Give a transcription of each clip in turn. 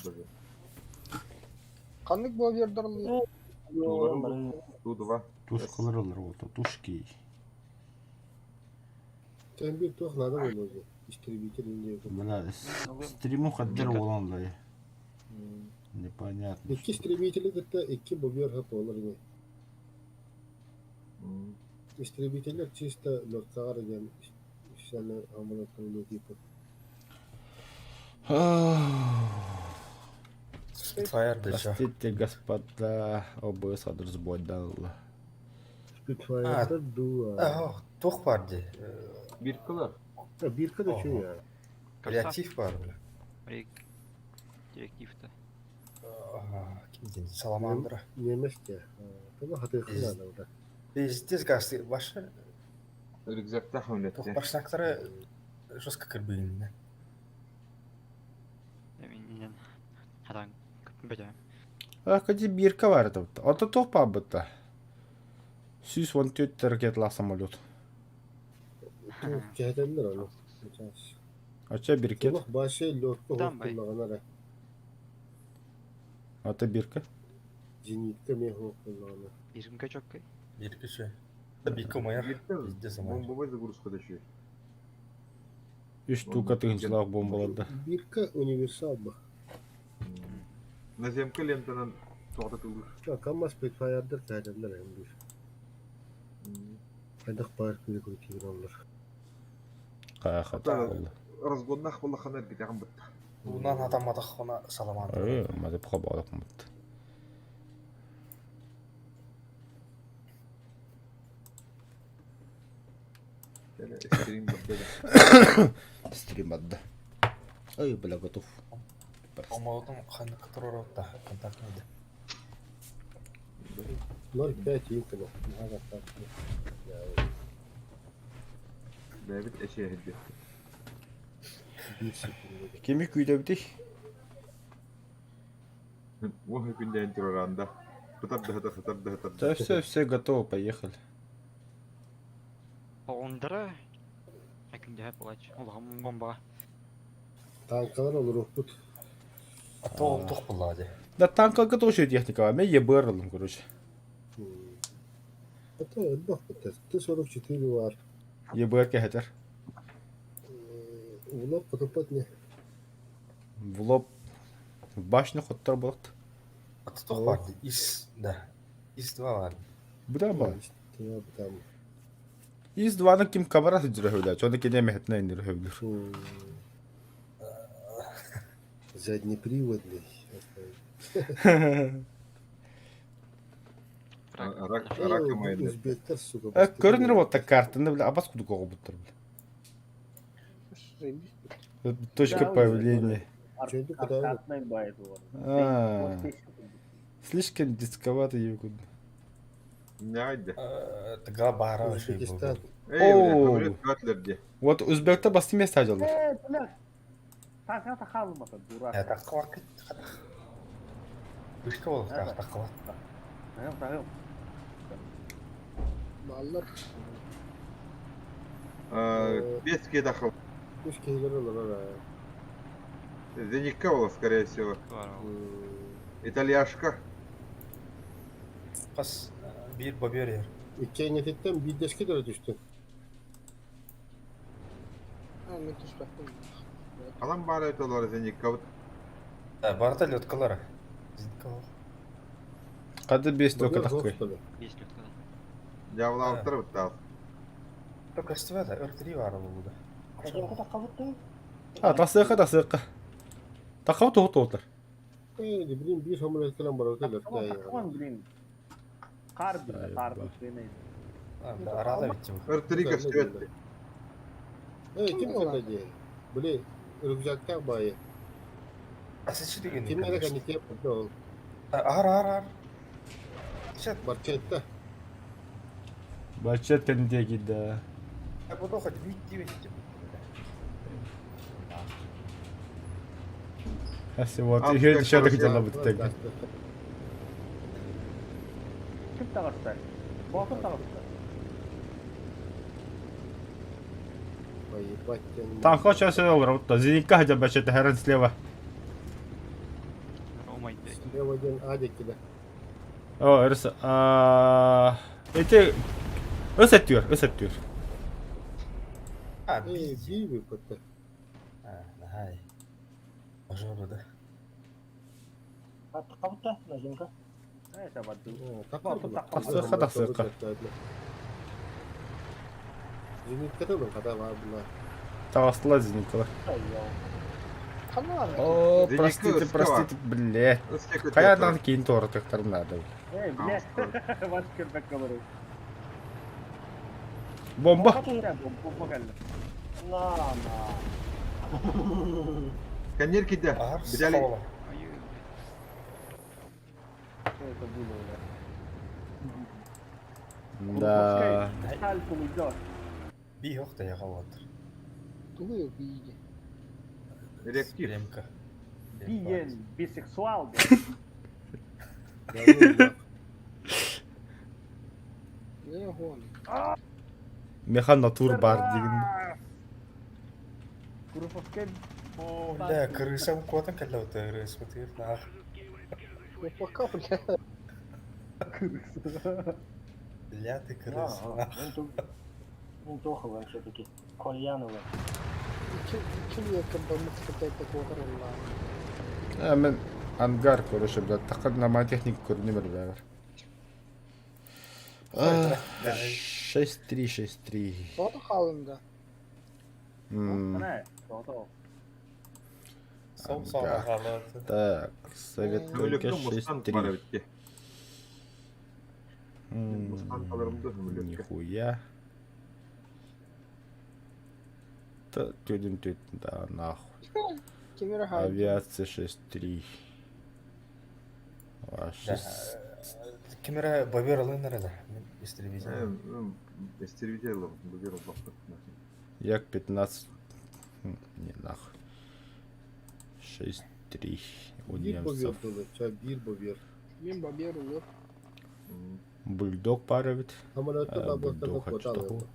Böyle. Kanlık bu bir darlı. Тудова. Тушкалар алар болду. Тушки. Sen bir tuğla da olur. İştiribiyken ince. Бля, стриму хаддер болан да. Непонятно. İki istiribiyeteli de iki bu bir hap olur yine. İstiribiyetler çista lotkar yani işlerine hamle koyuyor gibi. Spitfire да чё? Простите, господа, ОБС адрес бойдал. Spitfire'da dua. Тух бар де. Bir kılar. Ya bir kadar şey ya. Реактив бар бля. Директив-то. Ким дейін? Саламандра. Yemek ya. Tabii hatırlıyorum da orada. Пиздец гасты башы. Рюкзакта Тух хамлетте. башнактары жестко кірбейін. Мен хадан көппедем. Кади бирка бар да. Ото топа быта. Сюз вон тет ракетлар самолет. Tuğ cehennemler onu. Ача биркет. Sabah başı lotka Tamam, bay. kullananlara. Ата бирка. Zenitte mi hok kullananlara. Иргэнгэ чоккай. Бір кіші. Бикі маяқ. Пиздец маяқ. Бомбовой загрузка да еще. 3 штука тыгынчылак бомбаларды. Birka universal mı? Наземка лентанан тоқтатылır. Ya kanma Spitfire'dır cehennemler hem bir. Kaydak bağır kuyru kuyru kuyru olur. Кахата болду. Разгоннах болла ханар битаган бытта. Бұнан атамадық қона саламандра. Мады пхабалак мыт. Стрим бытта. Стрим адда. Ай, бля, готов. Алмаудың қайны қытыр орауытта. Контактныйды. 0,5 yıkılı. David eşeğe hediye. 1-0. Кемик үйдө битей. Bu hükümde entroranda. Hıtar. Да все готово, поехали. Ондара. Акинде хап болач. Олгам бомба. Tankalar olur Uhbut. Тоғыл тұқ бұлла де. Да танкалга тоже техника var. Мен ебр aldım, короче. Hatta bak T-44 var. ебр кехетер. Улап потопать не. В лоб. В башню хоттар болот. Аты тұқ бар де. Ис, да. Ис-2 бар. Буда бар. Tamam tamam. Из дваны ким камерасы жүрөбүлөр. Чоны кеде мехетне индирөбүлөр. Заднеприводный. Ракы майны. Узбектер, сука. Көрүнөр болот так картаны биле абас куду кого буттар биле. Точка появления. Чөнді кудайы. Слишком дисковато юкуд. Ne haydi? Тыға бары шей Узбекистан. болды. Ey Oo. kabul katlerdi. Вот Өзбекте басты место ажалдар. Tanka takalmasa durar. Таққа вақыт. Үшкі бол, таққа бар. Tamam. Mallar Беские дахал. üç keyler olur ha. Зеникка была, скорее всего. Итальяшка. Қас бір бобер ер. İki enetikten bir deski de düştü. Alan bari ötüyorlar Zenikka. Барда леткалары. Зенітка бол. Кады бес только такой. Есть лётка. Javla altır bıttı. Ток астыва да, өртірі бары болды. Tanka takalmasa. Тасыка. Такау тоотор. Ne bileyim bir hamle falan var orada. Tamam bileyim. Kar beni. Арада бітті бұл. Örtürü gösteriyor. Kim oldu diye. Böyle rüzgarda bayı. Асыншы деген. Kim era kan iki yaptı o. Ар. Шат. Barçetta. Бача тендеги да. Бұда хоть бүйт бітті. Аси вот еще дешевле хотела бы так. Kim takarsa? Bakın takarsa. Ой, ебать. Танк сейчас все вот Зенитка хотя бы что-то херен слева. Olmaydı. Слева Адик киде. Ырыс. Эти ösetiyor. А, Бий выпадка. Ай. Пожалуй, да. Atı kavuta, Nazimka. Evet, abaddu. Тасырка. Зениткада был, когда была. Тағастыла зеникалар. Ayyo. О, Зеникалар. простите, блядь. Ыске Қаядан кейін тоғыртықтар надо. Ey, блядь. Baş köpek kalırım. Бомба. Bomba geldi. Na. Коннер киде. Ағар, Бідәлі. сақала. Это было, Да. Сальпу идет. Би жоқ та яға отыр. Реактив. Ремка. Биен, бисексуал. Механ натур бар деген. Куруповкен. Ля, крыса укотан кәлі отыр, смотри, нах. Ля, ты крыса, нах. Он туховый все-таки. Кальяновый. Мен ангар көріші білді. Тақыр нама техник көріне бір бәгір. 6-3. Foto қалында. Ne? Doğru. Сол саға қалады. Так, совет Мүлікті только мұстан бара 6-3. бітті. Мұстан қаларымды мүлікті. Нихуя. Төдін, да, нахуй. Кемер хайп. Авиация 6-3. Кемера бабер алыныр еді, мен истеревизия. Естервителі бұгер бақты. Як 15. Не, нахуй. 6-3 у Bir немцев. бовер было, bir бовер. Мен бабер улы. Бульдог пара бит. Самолетті бабақтан Бульдог қоталы. хочу.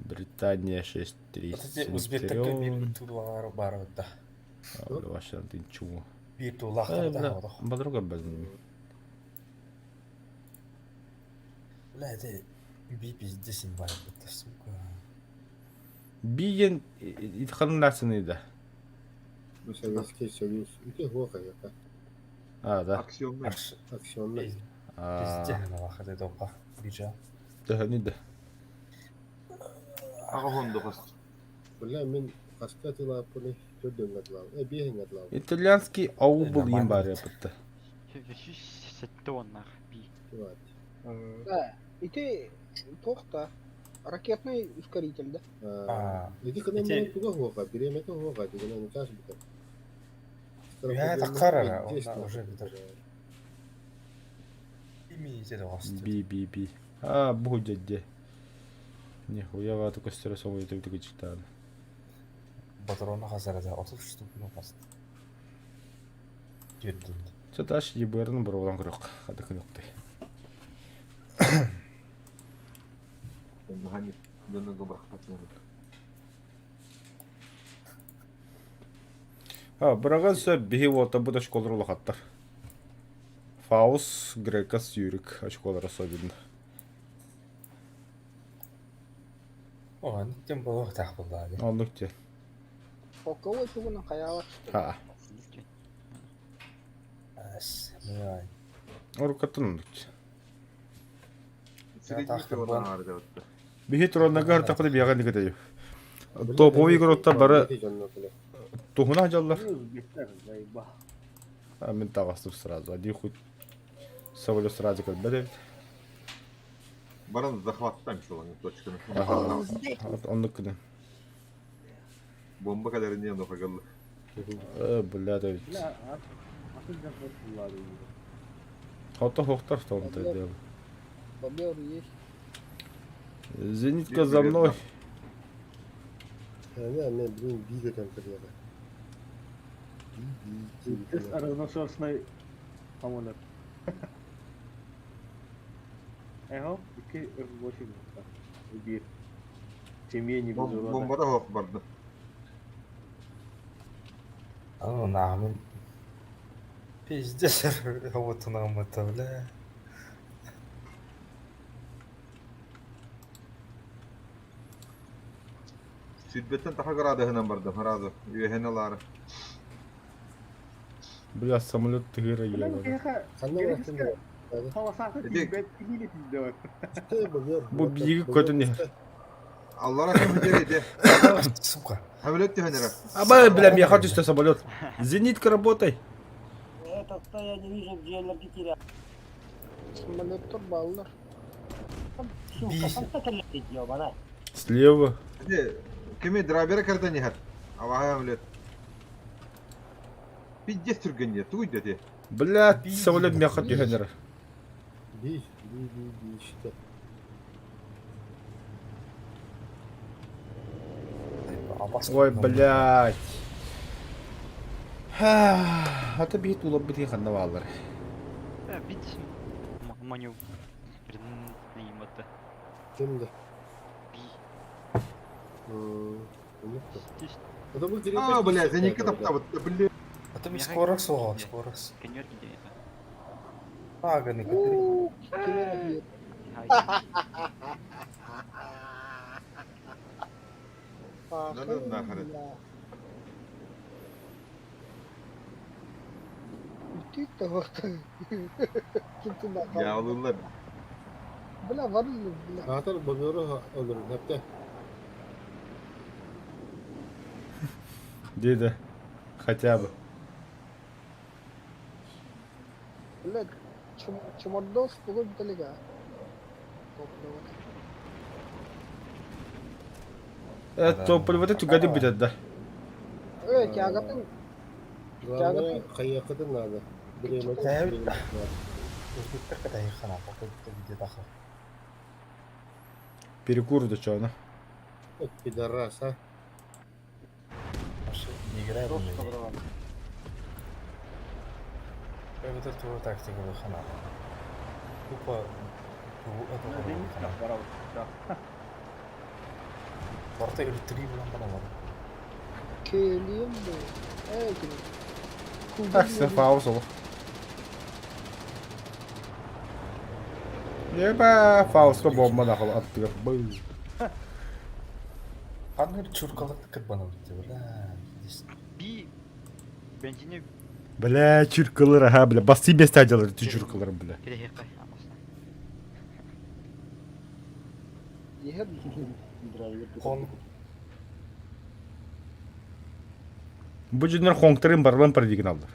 Британия 6-3. Өзбектікке бір тулағар бар өтті. Вашан ты чего? Bir тулақтар да оды. Подруга без ними. Бля, это би пиздесін бар өтті, сука. Биен итханын нәрсені да. Советский Союз. Үте хоқа яка. Да. Аксионный. Акционный. Пизден уақыт еді опа, биржа. Да, да. Ағағонды қост. Бля, мен қасқа тыла бұны төрден ғадлау. Бейін ғадлау. Итальянский ауыл был им бар yapıttı. Сетті оннақ. Би. Да. Ите тоқта. Ракетный ускоритель, да? Иди кына мен туға хоқа. Биреметі хоқа. Деген оны қаш бітір. Я таққар ара, онда уже бітір. Ими ете де қасты. Би. Будет де. Нихуя вату костера самой это где читал. Батароны қазір да 30 штукны қасты. Дүйеттім. Чаташ еберін бір одан күрек. Қады күнекті. Механик. Дөні добақ қатынады. Біраған сөп бейі ота бұд ашколары лақаттар. Фаус, Грекас, Юрик ашколары особенно. Оған, тем бұл тақ болды али. Онлыкте. Полковой туғының қаяла. Әс, май. Орукаттын онлыкте. Средники одан арды өтті. Бейі тұранна ғар тақыды бияған дегеді. Топовый игротта бары тухуна жаллар. Özbekler zayıba. Мен тағастып сразу. Один хуй самолет сразу как бәді. Баран захваттан шоланы точканы. Онлыккыны. Бомба kadar не оно қағылы. Бля, да. Ya atınca fırtılar iyi. Хата хоқтар тоғынты дел. Бабер есть. Зенитка за мной. Ne bileyim bir de kırıyorlar. Biz разношерстный самолет. Эго, iki F8 var. Bir. Темени biz orada. Bombada hoq bardı. Аны нағымен Пиздец, вот нам это, бля. Südbetten daha karada hemen bardım herhalde. Üyeheneler. Бля, самолет тыгыра Ulan ебаный. kayaka Қандай уақытын Германская бар? Kawasaki Эдик. Тибет билет издевает. Bu bilgi kodu ne? Allah rahmet eylesin. Сука. Hamlet de henere. Аба, бля, меня хочет что самолет. Зенитка, работай. Этот-то я не вижу, где энергетика. Самолеттер баллар. Сука, там кто-то летит, ёбана. Слева. Hadi kime drabere kardan yahat. Ava hamlet. Pidje sürgünye tuy dedi. Бля, самолет меня хочет генера. Бей işte. Ой, блядь. Ата бит улап бит ханнавалар. Бит. Маню. Нейматы. Kimdi? Би. Unuttum. Здесь O da bu direkt Aa bля, zenikka таптабыт. Bля. Это мне скорость слова, скорость. коньор гидеет. Ага, не говори. Кемер Надо нахрен. Ütüt de baktı. Kimsin bakalım. Yağlılar. Bela var mı? Bela. Atar bakıyorum olur. Hatta Деда. Хотя бы. Bela çumurdos bugün biteliga. Toplu. Топливо это годы будет, да. Evet kağıtın Главное kayakıdın надо. Bilemek. Evet. Özbekler kadar yakın abi. Bakın bir de daha. Перекур да чё, она. Пидорас, а? Не играй в меня. Вот это вот тактика выхана. Тупо... Это Денис выхана. var abi. Orta göre 3 bulan bana var. köylüyüm de. Evet. Так, все, пауза. Еба, Фауста бомба нахуй attı. Был. Anlar çurkalık tıkıt bana bitti böyle. Би. Бензине Бля, чуркалар, ага, бля. Басты места делают эти чуркалар, бля. переехай. Амасна. Yeher. Хон Bu cünler Hongtar'ın barlan paradigin alır.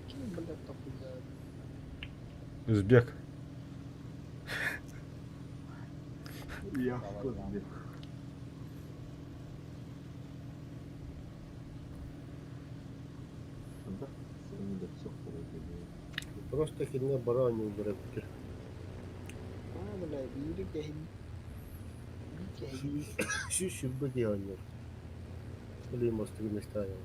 Kim bela toplu. Özbek. Yaxşı. Anda seni de çok Просто kendine бараню bırakır. Ha bela biri kehin. Bir kehin. Şu bu diyor. Или может вы ставили.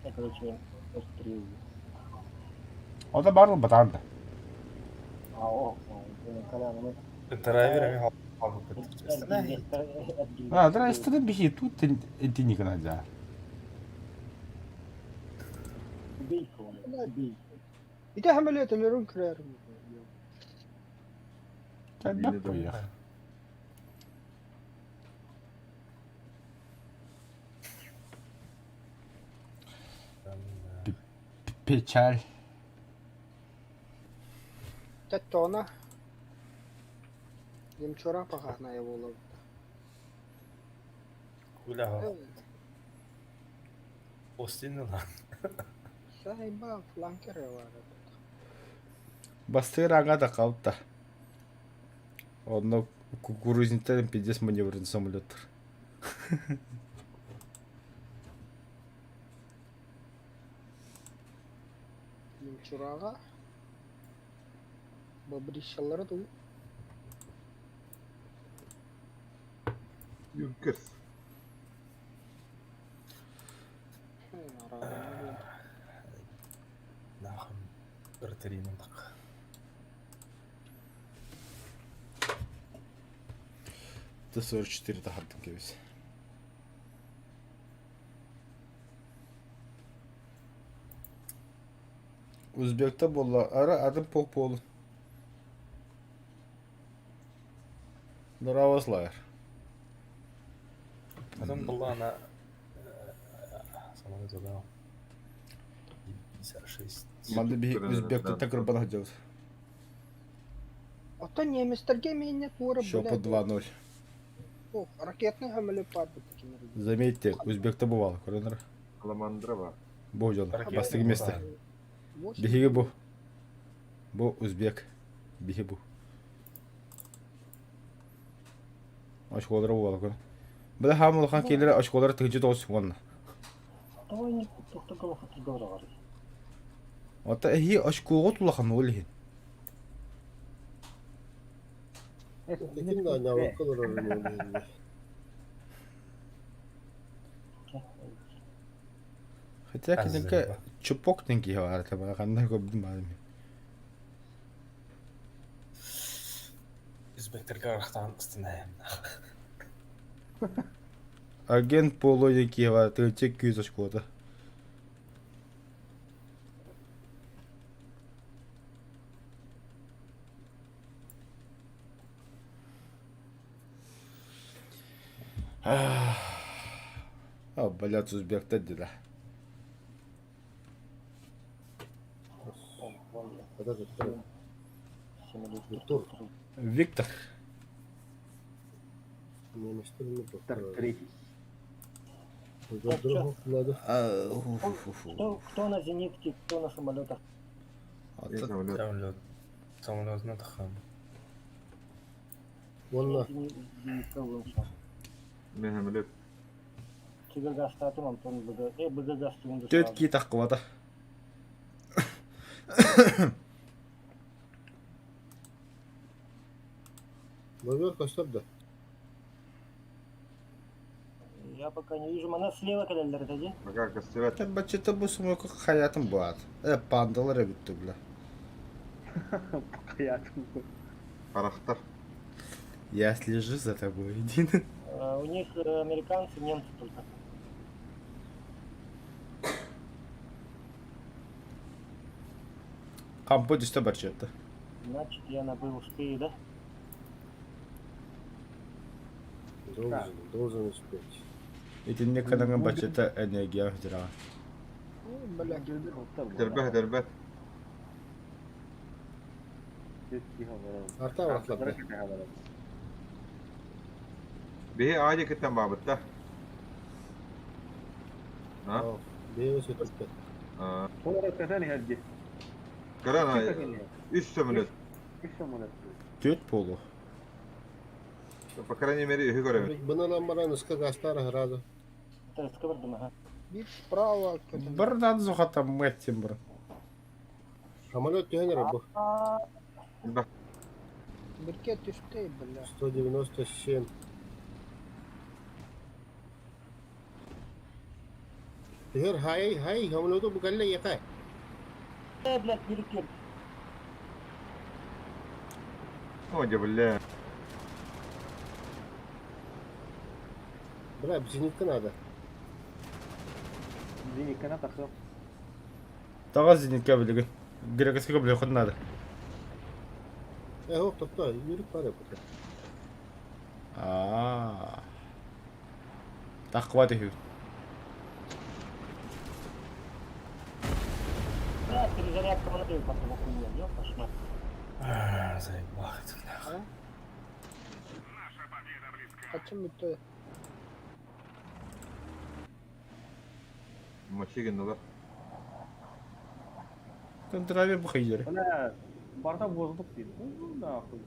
Я, короче, острил. O da barlı batandı. Колян, драйверами халку кыттырып. Ha, da istedim bir şey tut etini kanada. Бей кого-нибудь, бей. Bir de ameliyatların kırarım. Sen bak bu ya. Печаль. Тетона. Дим чора пахана я волов. Куля Evet. Остин lan. Sahiba flanker var. Bastığı ranga da kaldı da. Onunla kukuruzniklerin piddes manevrini samolottur. Дим чорага. Babrishalları da Юнкерс. Nahım. Артерийный так. Т-44 тахардым гэвс. Өзбекте болла, ара адым пок болу. Нравославер. Потом была она... Самолет задал. 56. Манда би өзбекте такырбан хадjavыз. Ото немецтерге миниатюра, Шо по блядь. 2-0. О, ракетный самолет падает таким. Заметьте, өзбекте бувал, көрінір. Аламандра бар. Бұл жолы, Ракетный бастығы месте. бувал. Биһиги бу. Бу өзбек. Биһи бу. Ашколары бувал, көрін. Бұда хамылхан келері ашколары тыгычы тоғыз суғанна. Давай не только $40. Ата эхи ашколға тулахан олихин. Tekin de aynı avuklar arıyor. Хотя кенеке чупок тенки хавар таба кандай көбдүм баадым. Өзбектерге арақтан ыстынайым. Агент Поло тенки хавар тыгычы 200 ашколда. Блядь, өзбекте деді. Hadi tutturun. Tutur. Виктор. Немецтерini Виктор tuttur. третий. Задругу надо. Кто на зенитке, кто на самолетах? Самолет. Самолет на тахам. Вон Зенитка вышла. Мен самолет. Тебе гастатым, Антон БГ гастуынды. Төт ки таққывата. Бобер кастап да. Я пока не вижу. Она слева кадалдар тади. Бага кастевет. Бачыта бұл сумойка хаятым бұад. Пандалар әбітті біля. Hayatım. Харахтар. Я слежу за тобой, Дина. У них американцы, немцы только. Кампо дишта барчетті. Значит, я набыл успею, да? Должен успеть. Итинне канаңа барчетті энергия жыраға. Блядь. Дербет, дербет. Arta avuklar. Bihi ağacı kitten babıtta. Ha? Beyaz ötürtü. Ha. Sonra ثاني هالجي. Karan üst samolot. ايش سمونه؟ Төт полу. По крайней мере, их говорят. Buna lambaran ıska gastara herhalde. Это сковородом, ага. Bir справа. Бірдан зұхата мәттен бір. Самолет тühenir bu. Bak, Bir ket üstte, блядь. 197. Тüher hay samoletu bu kalle yakay. Блядь, перекер. hoca بالله. Bırak zenitkın adı. زي كان تخسر. Тағаз зенитке білігін. Грекосқа біле құдынады. Hop topla yürük var ya burada. Таққыва түйі. Да, перезарядка вон дает потом охуенно. Ёпта ж мать. Заебал это, бля. Kaçın bitti. Maçı var. Контраве бұқайдері. انا борта воздух дейді. Нахуй.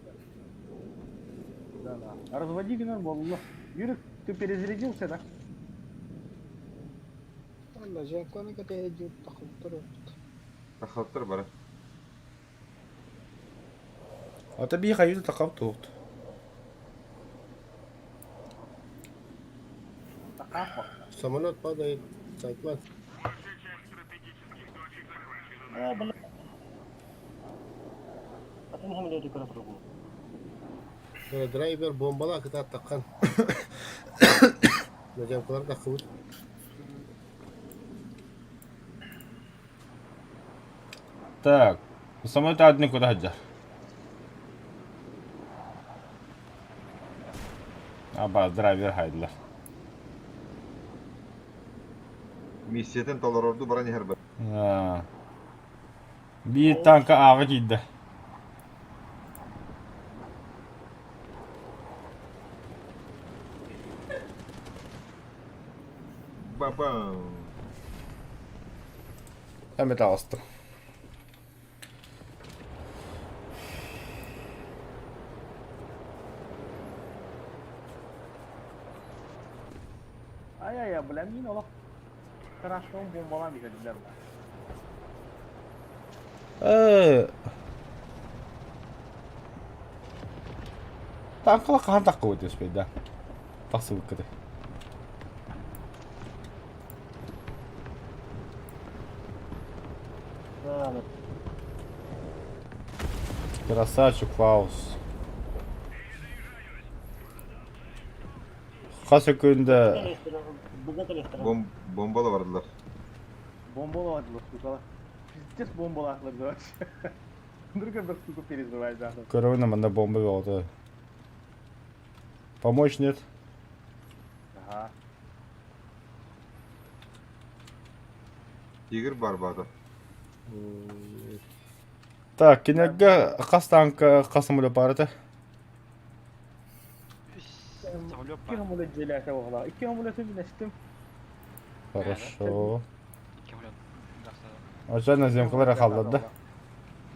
Да. Разводи генер والله. Юрик, ты перезарядился, да? Valla Jenko'nun kadar takılıp duruyor. Takıltır bana. Ата би қайуды тақап тоқты. Самолет падает. Saytmaz. Блядь. هم اللي يذكروا تربو. драйвер бомбала кыта таккан. Нажамкалар да кыбыт. Так. Самолет одни куда хаджар. Аба драйвер хайдылар. Миссиятен толорорду баран хербе. Bir tanka ağa gitti. Бабам. Hemen alastım. Ай-яй-яй, білем мен олақ. Қарашуын бомбалан бекеділер. Tankala kahan takka vuotios pitää. Tassu vikkati. Красавчик Фаус. Kaç секунда? Bombalı vardılar. Бомбала атылы, сукала. Пиздец бомбала атылы дұраш. Друга бір сука перезывай жағды. Корона манда бомба oldu. Помочь нет? Ага. Тигр бар бада. Так, кинерге қас танка қасымылы барды. Самолет İki hamule celate oğla. İki hamule tüm nestim. Хорошо. Самолет. Ожана земкалар қалдырды.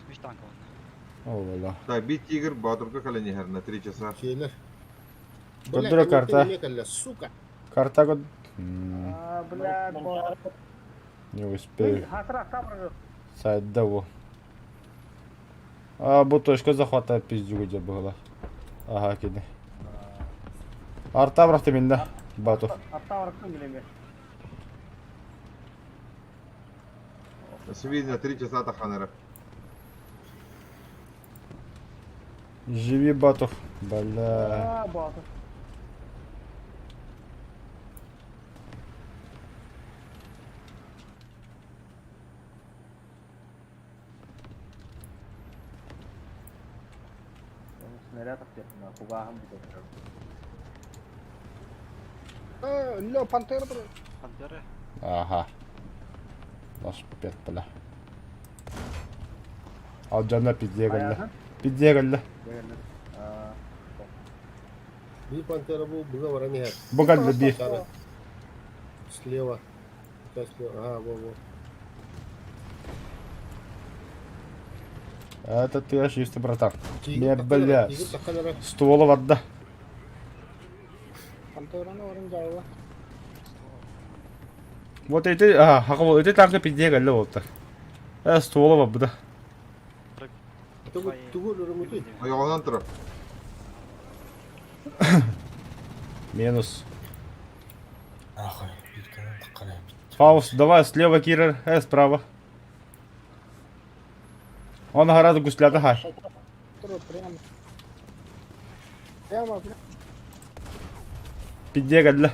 3 танк oldu. Ола. Так, bir тигр батурка калени херна 3 часа. Şeyler. Кодыра карта. Сука. Карта год. Aa, bля, bu. Не успею. Hatıra sabır. Сайда во. А, bu точка захвата пиздюга где была. Ага, киди. Арта бырақты менде. Бату. Hatta varsın bile mi? Свидно 3 часа таханера. Живи, Батов. Бля. Aa, bu atı. Nereye takacaksın ha? Kulağım bir de. Лё, пантера, бро. Пантера. Ага. Наш пипет, бля. Al canına pizzeye geldi. Ayağın. Pizzeye geldi. Değerli. Aa. Bir пантера bu buga var hani her. Bu geldi bir. Sarı. Слева. Сейчас слева. Ага, во. Это ты ошибся, братан. Тигр Не, таканера, бля. тигр таканера. Стволы в отда. Пантераны орын жайла. Вот эти, хака бол, эти танка pizzeye geldi oldu. Стволы var bu da. Тугу örümütü. Ayağından tura. Минус. Ахуй, bir kere tıkkarayım. Фаус, давай слева Кирер, справа. Он гораздо гусляда хай. Тур прямо. Прямо. Pizzeye geldi.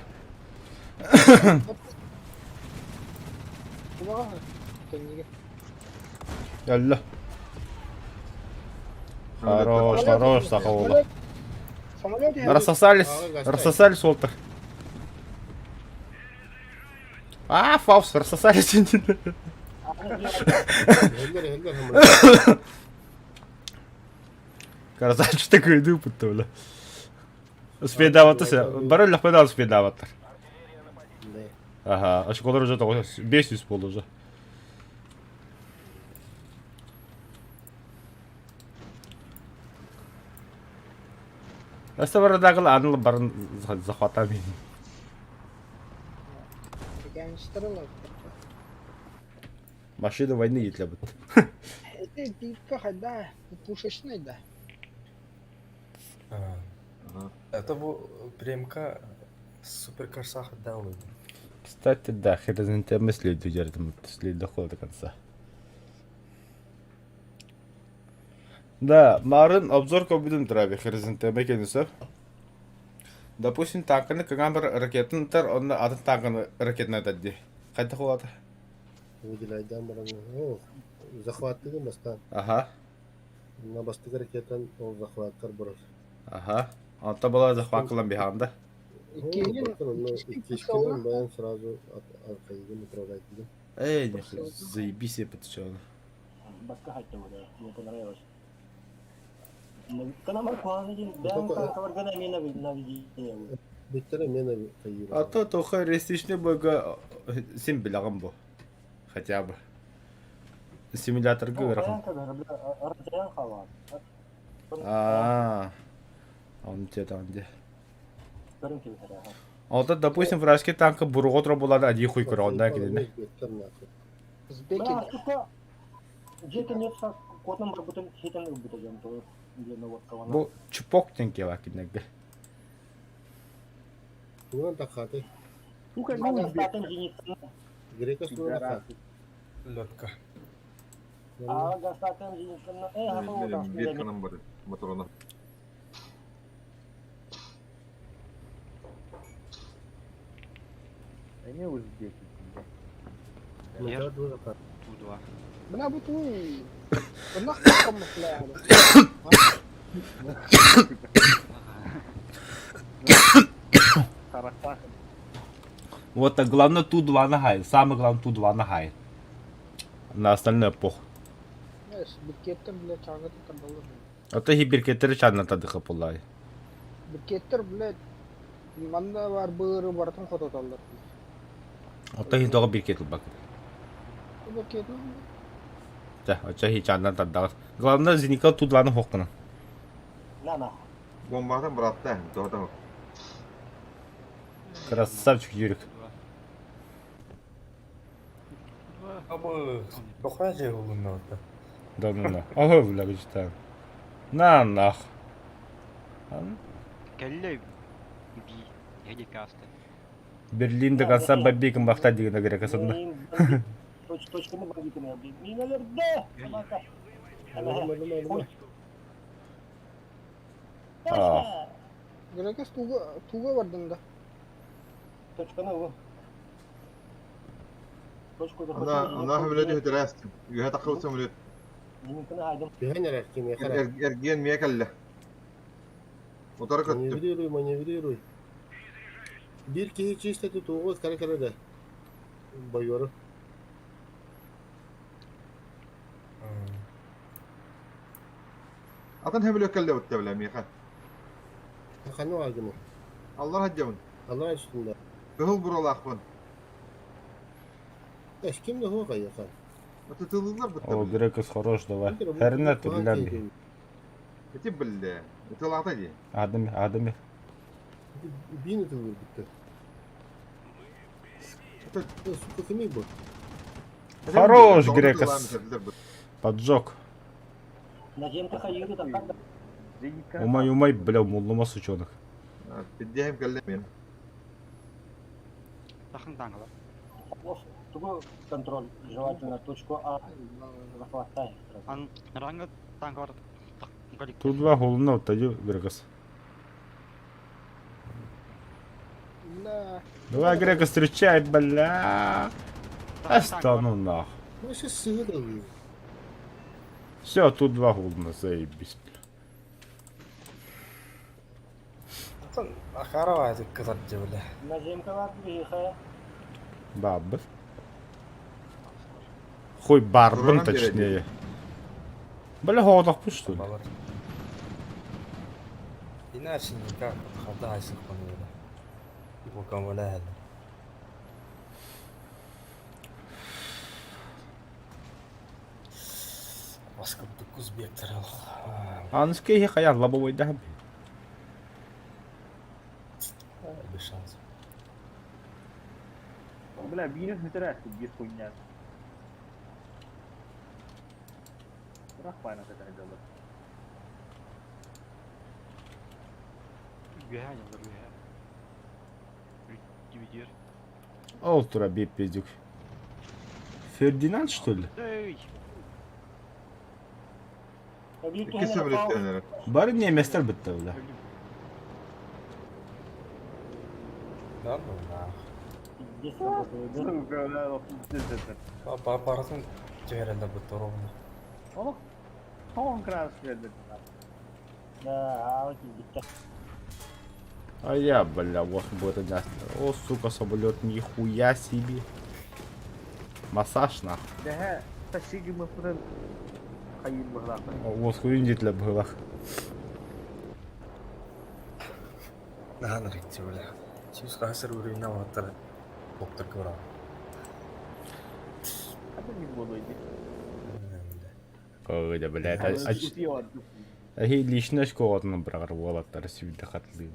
Кулаға. Теңгеге. Geldi. Хорош, хорош, сақауылы. Самолет. Рассосались, рассосались олты. А, Фаус, рассосались. Helder hamle. Красавчик такой иду бля. Успедаватса. Барыл лахпедал успедаваттар. Ne? Ага, ашколар уже того 500 пол уже. Астабарадагыл аныл барын захватами. Гангстерлар. Машина войны етлебит. Это пипка хода. Пушечный, да. Это bu прямка суперкар сахар даулы. Кстати, да, херезните мысли идут, следует дохода до конца. Да, марын обзор көбүдүн турабы хризентеме кенесеп. Допустим, танканы кыган бір ракетін тар, онда атын танканы ракетна дадди. Қайта қолады? Выделяйдан бараңа. О, захваттыгы бастан. Аха, На бастыгы ракетан ол захваттар барар. аха. Онта бала захват кылан биханда. Кешкенен баян сразу арқайыгын управлайтын. Эй, нахуй, заебись я подчёл. Басқа хайтта буде. Мне понравилось. Канамар куанын бәң каваргана мені наведение. Биттері мен қайыр. А то тоха рестичный бойга сен билаган бу. Хотя бы. Симуляторга графон. Арзаян хават. Он те там где. Көрім келтері. Алда, допустим, вражеский танка бурготро болады, один хуй кураганда кидене. Узбеки. Жеті нет сақ котным бір бүтін хетен бүтін то. Бу чупок тенке вакиднеге. Туған тақаты. Сука, ну, Статын зенитсін. Грека суға тақаты. Лётка. Ага, статын зенитсін. Хапа Benim bir отас. kanım var motoruna. они узбеки. Мыжа дуға тақаты. Ту-2. Бля, бутуй. Нахуй камуфляж. Хорошо. Вот так главное Ту-2 на хай. Самое главное Ту-2 на хай. На остальное пох. Бикеттер, бля, чагаты кандалар. Это гиберкеттер чанна тадыха пулай. Бикеттер, блядь, манда бар быры бартын фототалдар. Это хин тога биркетл бак. Бикеттер. Да, это хин чанна тадыха. Главное зеника Ту-2 на хоккана. На. Bombadan bıraktı. Doğru. Красавчик Юрик. Абы, тоқай же ұлын ауыта. Да ну на. Ага, бля, гычтан. На нах. Кәлле би. Яди касты. Берлинде кансан баббикин бақта деген керек асында. Точканы бандитіне. Минелерде. Собака. Грекес туга бардында. Точканы о. Точку да Ana hüvledi hüdürestim. Yühe takılsın hüvledi. Минутыны айдым. Бігән әрәкем яқара. Ergen miye kelle. Motoru köttü. Маневрируй. Bir kişi çiğstedi tuğuz kare de. Bayarı. Atan hüvledi kelle bitti bile miye kal. Kanı aldı mı? Allah haccamun. Allah üstünde. Kıhıl buralı akban. Eş kim de huğa yakan? Tutuldular bitti О, bile. Грекос хорош, давай. Хернет, бля. Bitti bile. Tutulata diye. Адами. Bini tuğur bitti. Сука, кеми bu? Хорош, Грекос. Поджог. На земке хайыры да так да. Умай, бля, муллума сучонок. Biddiyem kelle miye. Тахын таңғылар. Тугу контроль. Желательно точку А захватай. Ан раңы таңғылар. Ту-2 голуна оттаю Грекос. Бля. Давай, Грекос, встречай, бля. Остану нах. Ну, сейчас сыграл. Все, Ту-2 голуна, заебись. Ахарова это кызат жебілі. На земке бар бейхая. Бабы. Хуй барбын, Дурак точнее. Бля, голодақ пу, что ли? Балар. Иначе никак. Хата айсық қануыда. Бокам өлі әлі. Басқыпты күзбектір ол. Аныске хи қаян лабовой да. Без шансов. Бля, бинес бітірәсі, без хуйня. Бірақ пайна кәтәрі жалыр. Үгәһә ялдар үгәһә. Дивидер. Ол тура беп пиздюк. Фердинанд, что ли? Эй! İki sömürüttenleri. Bari неместер бітті öyle. Да ну нах. Здесь работает, да? Сука, да, пиздец. Баратын жіберелді бұтты ровно. Oğlum, son kras verdi. Да, а вот здесь. А я, бля, вот будет ясно. О, сука, самолет, нихуя себе. Массаж, нахуй. Dehe, taşıgı mıfırın hayır mıhlar. Вот хуйни для было. Нахан ректи бля. Чиус қасыр өрейіне уаттар. Доктор көвра. Hadi ne bunu idi. Ой, да, блядь, а хи личная школа на брагар волаттар сүйді қатылды.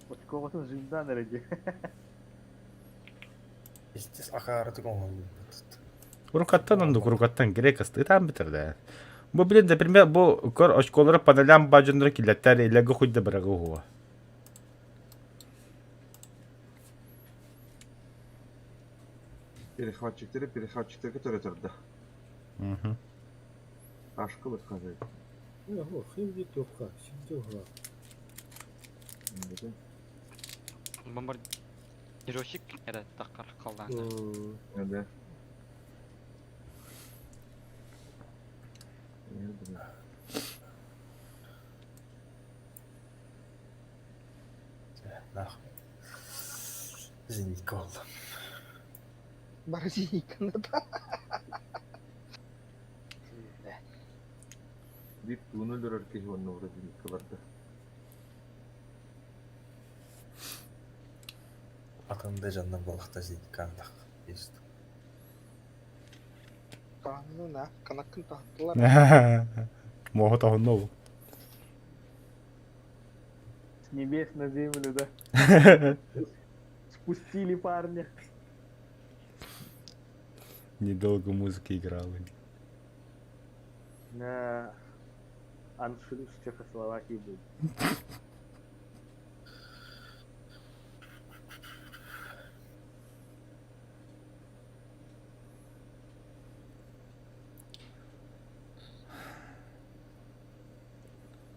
Очковатын жиндан эреди. Истес ақарыты көңіл. Уркаттан уркаттан керек асты там битерді. Бу билен, например, бу кор очколары панелям бажындыры килеттер илеги хуйда брагы хуа. Перехватчиктері төрөтөрдө. Ашкы быт казай. Ya bu şimdi yok ha. Şimdi yok ha. Бомбардировщик это таққар қалдан. Hadi. Нах. Зенитка oldu. Борзинка, да. Bir tuğunu lörör ki onun uğradı bir kabardı. Akında candan balıkta zenitka андақ. Есту. Kanına kanakın tahtılar. Могут огоннову. С небес на землю, да. Спустили парня. Недолго музыка играла. На Аншлюс Чехословакии был.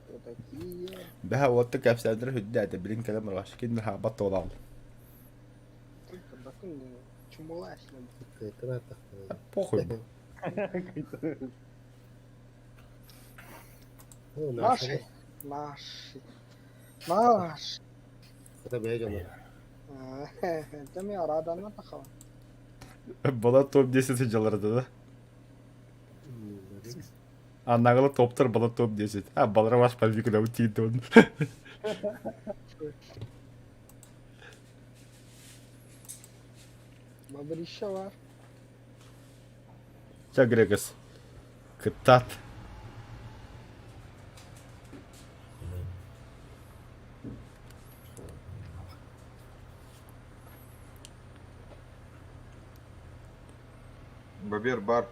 Кто такие? بها وقت كيف سادر هدى تبرين كلام رواش كده ها بطل على Только bakın чумала şimdi. Кайтрата. похуй. Ну, Наши. Наши. Наш. Это бежал. Это mi aradan ne takalım? Bala top 10 sıcalarda da. Anağılı toptar bala top 10. Ha balara baş palvikula utiydi onu. Babırişe var. Çagregas. Kıtat. Babir бар.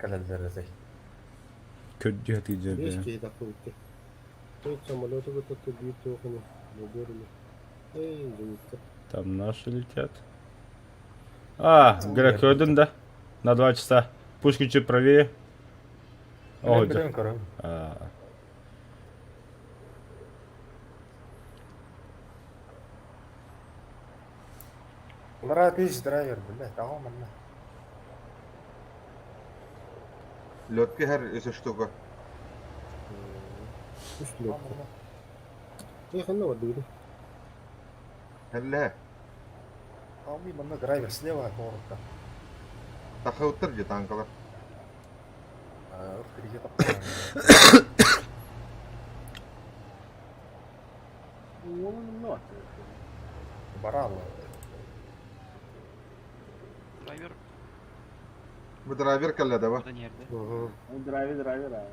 Кәләлдері зәй. Kötü hatice Есть be. какие-то функции. Ой, самолеты вот это бьют окна. Модерны. Эй, зенитка. Там наши летят. А, Грег, gördün de. На 2 часа. Пушки чуть правее. Ой, да. Білем көрем. А, Оларға бейс драйвер, біле, тағам анна. Lötke her öse штука. Уж легко. Эх, ну вот дури. Helle. Тағамы мұнда драйвер слева қорықта. Takıvıttır ki tankalar. Үркірге тапқан. Onun not. Бара алла. Драйвер Bu driver kelle de var. burada nerede? Ага. Драйвер, а.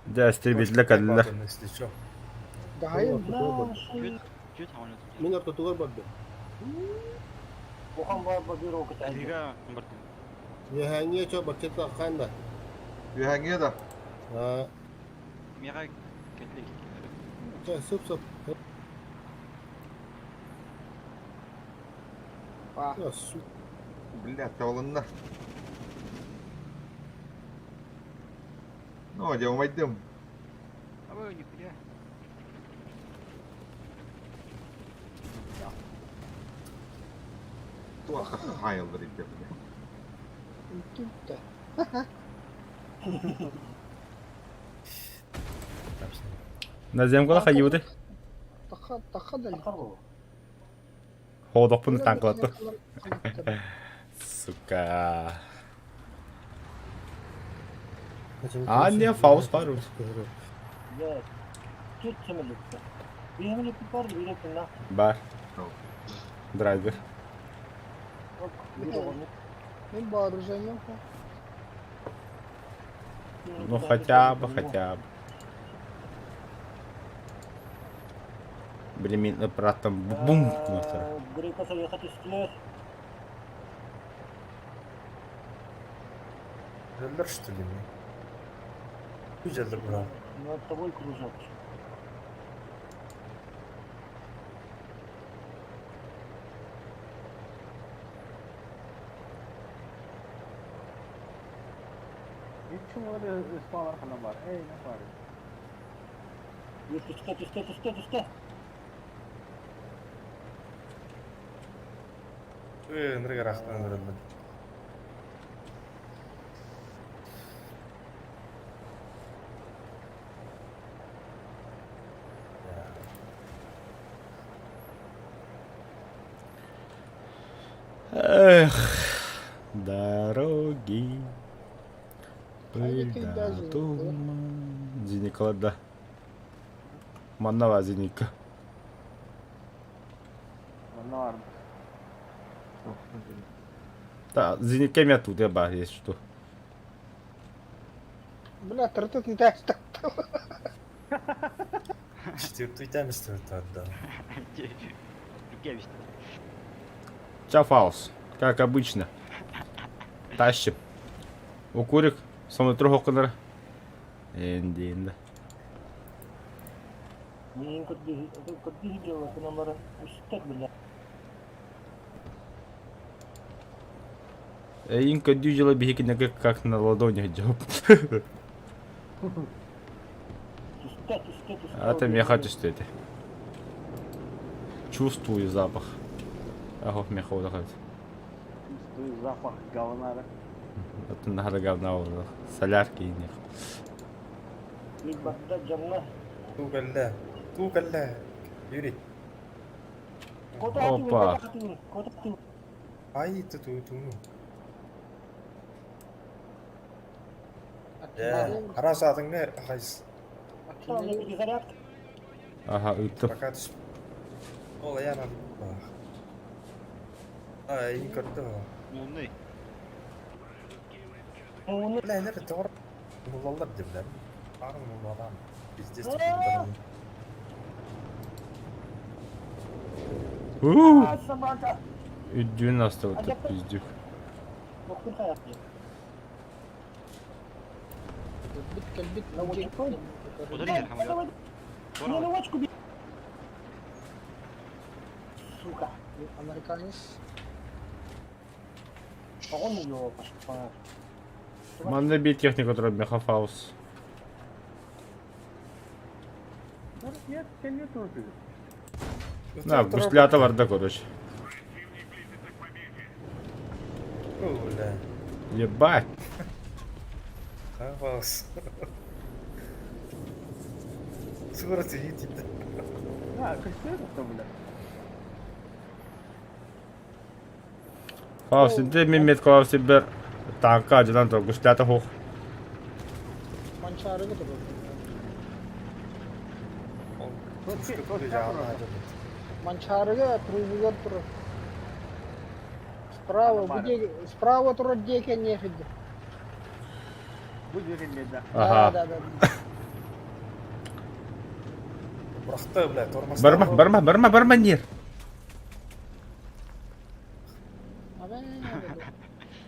да, истребителя кадылар. Daha iyi. Жүз жүз хамалет. Мен артатугар барды. Оған Babir оқыт әлде. Әлиға бомбардир. Я ханье чо бакчет таққанда. Yühengiye de. А, Мега кетлек. ча, сөп. Па. Да, сука. Блядь, тавылынна. Ну, девамайдым. А вы нихуя. Туаха хайылдыр ите, блядь. Тут-то. На земгола хайыуды. Таха дали. Тахару. Ходокпун танклатты. Сука. А, не, фаус бар. Я чуть чемелетті. Беймелетті бар, үйреттің на. Бар. Драйвер. Мен вооружением. Ну хотя бы. Блин, братом бум. Грека заехать üstüne. Güzeller что ли? Güzeldir bura. Над тобой кружат. Hiç şunları ıspanar falan var. Ey ne var? Üstte. Nereye raqtan öldüm. Эх, дороги. Hayır, Да, Зеникалада. Маннава Зеника. Ne var mı? Да, Зеника меня тут я бар, если что. Бля, тартат не так. Четвертый там стоит отдал. Гевич. Ча Фаус, как обычно. Тащим. Укурик, со троху окыныр. Енді. Нең көтті хиджауы кінамары үстік білі. Инка дюжила бихикинеге как на ладонях джоб. Үстік. А там я хочу что это. Чувствую запах. Ага, меха удахать. Чувствую запах говна. Это надо говна уже. Солярки и них. İlk bakta camına. Тугалла. Юрий. Опа. Kota atıyor. Ай, ты тут. Арас атыңны қайсы? Tamam ne bir zaryak. Ага, үттіп. Пока түс. Ол аян алып. Ай, көрді. Умный. Onu Бля, нер тор. Муллалар деп білем. Арын муллалар. Пиздец. собака. Үддүн асты вот тут пиздюк. Doktor hayatı. Кальбит. Удали, Хамля. Не ловочку бей. Сука. Американец. Он его пошел. Манда бит технику троб меха Фаус. Нет, sen niye tutuyorsun? Да, гуслята варда, короче. Бля. Ебать. Хавас. Скоро сидит. Ha, kışlıyor musun bile? Фаус, синте мен меткалар сибер танка ажынан тұр, гуслята хоқ. Манчары gibi. Манчарыга трубуга тұрып. Справа тұрып декен нефиді. Bu cebinde. Ага. Да. Бұрақта, бля, тормоз. Барма, нер.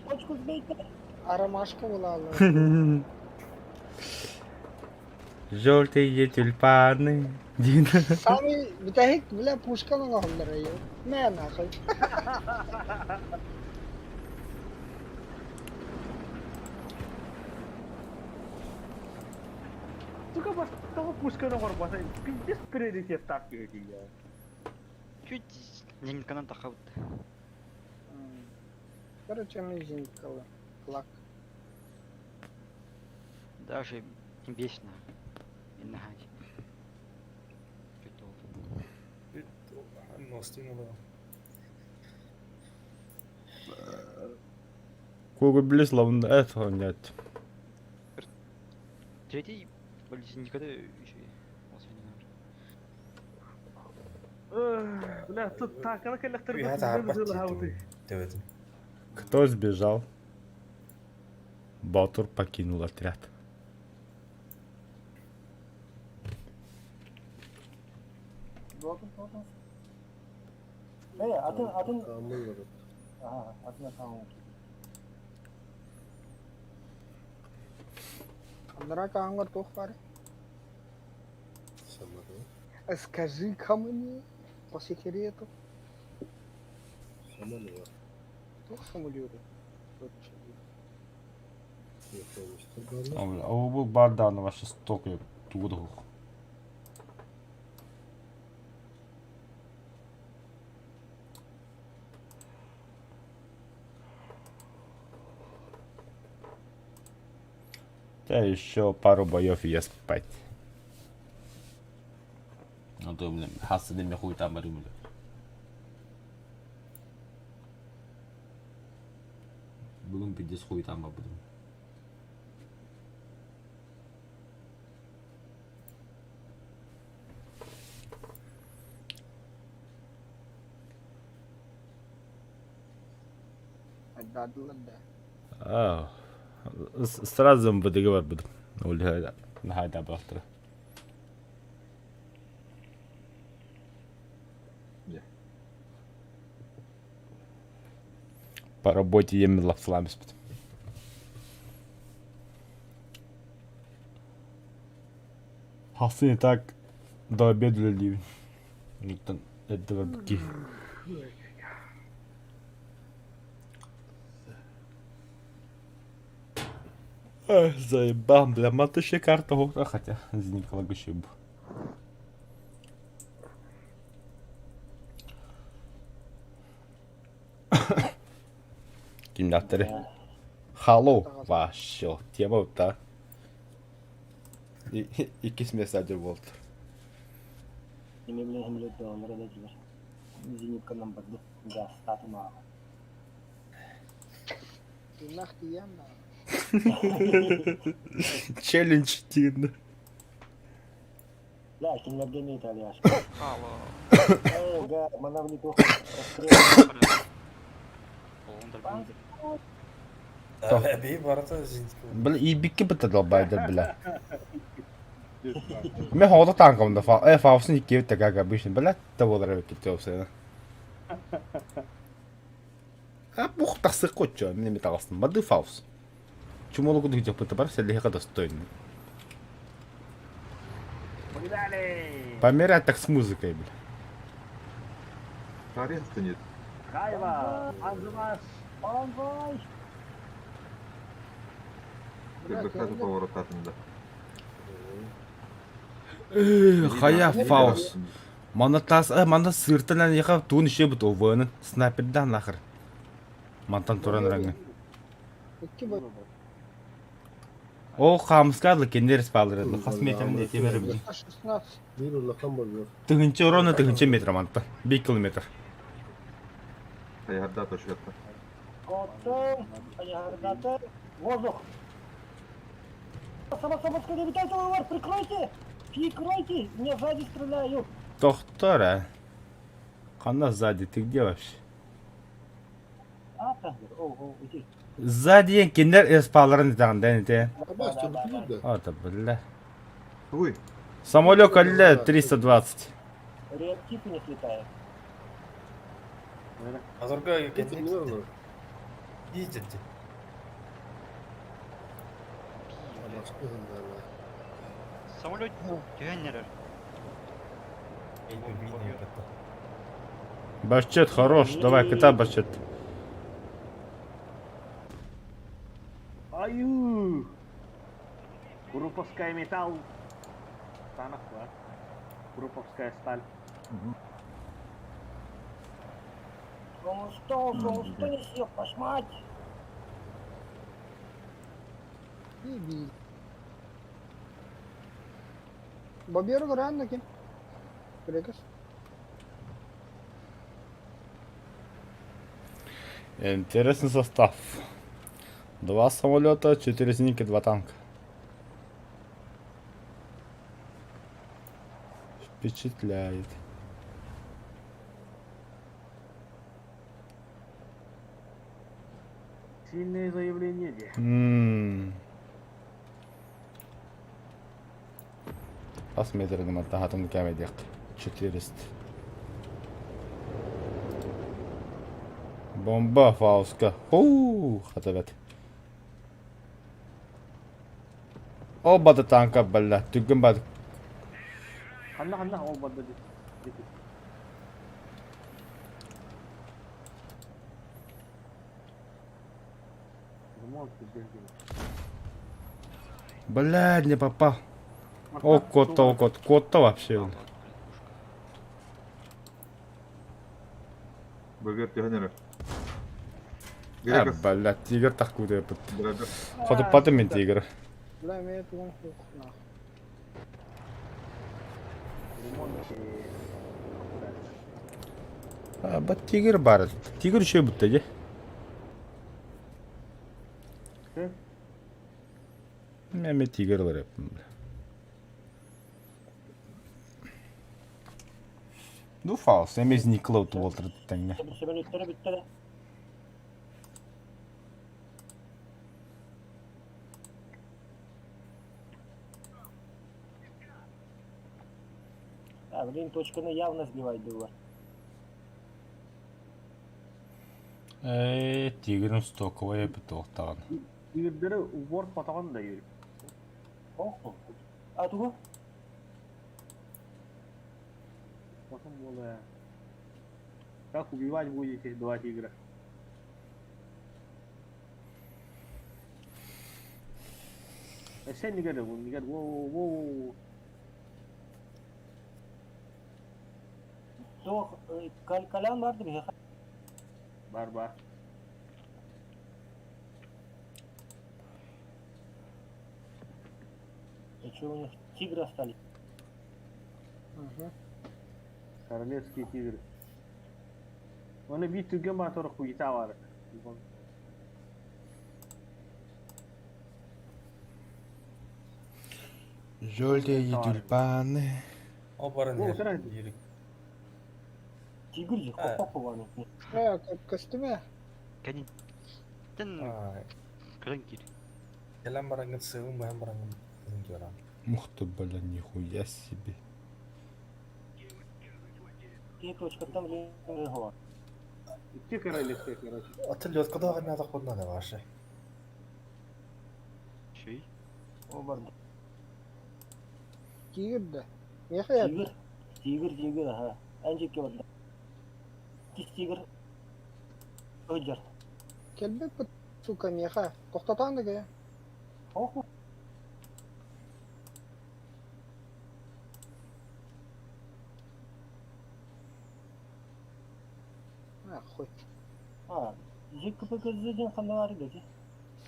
Koçkuz beyte. Арамашка была. Желтые тюльпаны. Дина. Сами битахик, бля, пушка на голлар ее. Не, нахуй. Сука, бас, того пушка на горбаса. Пиздец приоритет так я. Чуть зенит-канан тахаут. Короче, мы зинкалы. Клак. Даже бесно. Иннахать. Чуть Ну, стимула. Кого близ лавн этого нет. Третий, более никогда еще Бля, тут так, она коллектор Я это Кто сбежал? Батур покинул отряд. Атын, Камыл var. ага, атына камыл. Андра каангар тух бар. Самара. Скажи ка мне по секрету. Самара var. Тух самолюбы. Yok olmuştur. Barlar. О, был бардан ваши стоки туду. Да еще пару боев и я спать. Ну то блин, хасы деме хуй там барим. Бүгін пиздец хуй там будем. Дадылы да. Сразу бы договор буду. Ольга, нахайда бахтра. Не. По работе ем лапсламс. Хасы так до обеда ливень. Никто этого бки. Заебал, бля, матушка карта гора, хотя зникла гущеб. Kimyatteri. Halo вообще тема та. İkisi mesajı oldu. Ini bilang himlet da onlara da girer. Zinit kanam bagdı. Gas tatma. Нах диям да. Челлендж тин. La, kimlerden ne İtalya aşkı? Хало. Ga, mana beli tuh. Bir bu arada Бля, и бикки битадал байда, бля. Мен хода танкамда фаусын икки битта как обычно, бля, та болар кетти опсайна. Бух тасык кочо, мне металластын, бады фаус. Чумолугу дигде пыта бар, селихе достойный. Померять так с музыкой, бля. Тарихта нет. Хайва, Анзумас. Anvay. Кыргызстан поворот атында. Хая фаус. Мана тас, мана сыртынан яха туын іше бұт ованы. Снайпердан нахыр. Мантан туран раңы. Икки бай. О, хамскадлы кендер спалдырыды. Хасметім не темері білі. 16. Bir ulakam var yok. Тыгынчы урона тыгынчы метр манты. 1 километр. Хаярда тошетта. Котом. Ayardata. Воздух. Самосободская левитация вар, прикройте. Прикройте. Меня сзади стреляют. Доктор, а? Хана сзади, ты где вообще? А, Тангер. О, иди. Сзади кендер спалдырын тағын дәнете. Ama işte bilir de. Ата, бля. Ой, Самолет калля 320. Реактив не слетает. Азорга Bilir кетти. mi? Идете. Başka hınlarla. Самолет тюгеннерер. Башчет хорош, давай, китай башчет. Аю! Групповская металл. Танах, да? Групповская сталь. Ну что несешь, пошмать? Биби. Бобер гранна кем? Приказ. Интересный состав. 2 самолета, 4 зенитки, 2 танка. Впечатляет. Сильное заявление, де. Посмотрим, на тахатым кәмедек. 400. Бомба фауска. Хатабет. Оба да танка, бля. Түгін бады. Ханна, ол бадда де. Ремонт бездельный. Бля, не попал. О, кот-то, кот-то вообще. он. Бөгер тюгенері. Бля, тигр так куда я Біраді. Ходып бады мен тигр. Бля, мен туған хух. Бат тигр бар. Тигр еще будто, де? Мен тигр бар еппін. Ну, фаус, емез Никлауд болтырды тәңге. Самолеттері бітті де. Блин, точканы явно сбивать было. Тигрін стоковая епіті оқтаған. Тигрдері убор патаған да юрик. Ох, а туго? Потом было... Как убивать будете 2 тигра? Sen не гадай, не гадай, воу. Жоқ, калян барды бе? Бар. И что, у них тигры остались? Королевские тигры. Оны бит түген батыры куйта бар. Жөлдеyi тюльпаны. О, баран О, сарай. ерік. Тигр же, хоп-хоп баны. Костюме? Кәнен. Тін күрін кер. Келен барангын сығын баян барангын кызын көрам. Мухты, бля, нихуя себе. И точкадан лего. Те королевские, короче. Отыл йоткада ғана да қодна да башы. Шүй. О, барды. Тигр да. Не хаяр? Тигр, ага. Әнжекке барды. Тигр. Өджер. Келбек бит, сука, меха. Тоқтатан да ге. Ох, Хуй. жеккі пөкізден қандай бар еді?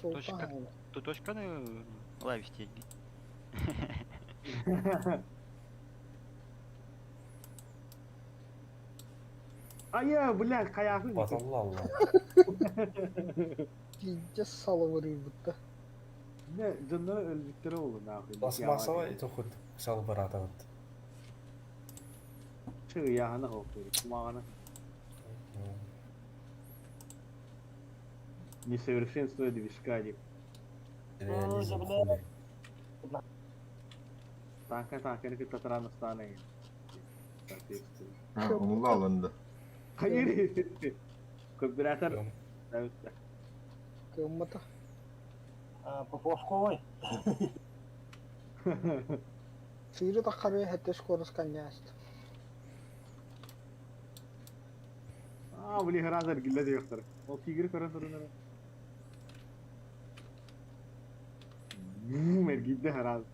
Султан. Тутошканы лавистейді. Ая, бля, каяқын. Баталла алла. Тиже салып өрей бұтты. Не, жындары өлбіктері олы нақы. Басмасава ит оқыд. Салы бар атағыд. Чығы яғына оқыр, кумағына. Несовершенство движка, деп. Реализм бля. хули. Танка татараны станы. Соответственно. Онылы алынды. Hayır. Кооператор. Прям Кыммыты. Поповшковой. сыры тахары хәтте скорость каняст. Били хразер гилля диyorlar. O tigri kara durunlar. Mergide herhalde.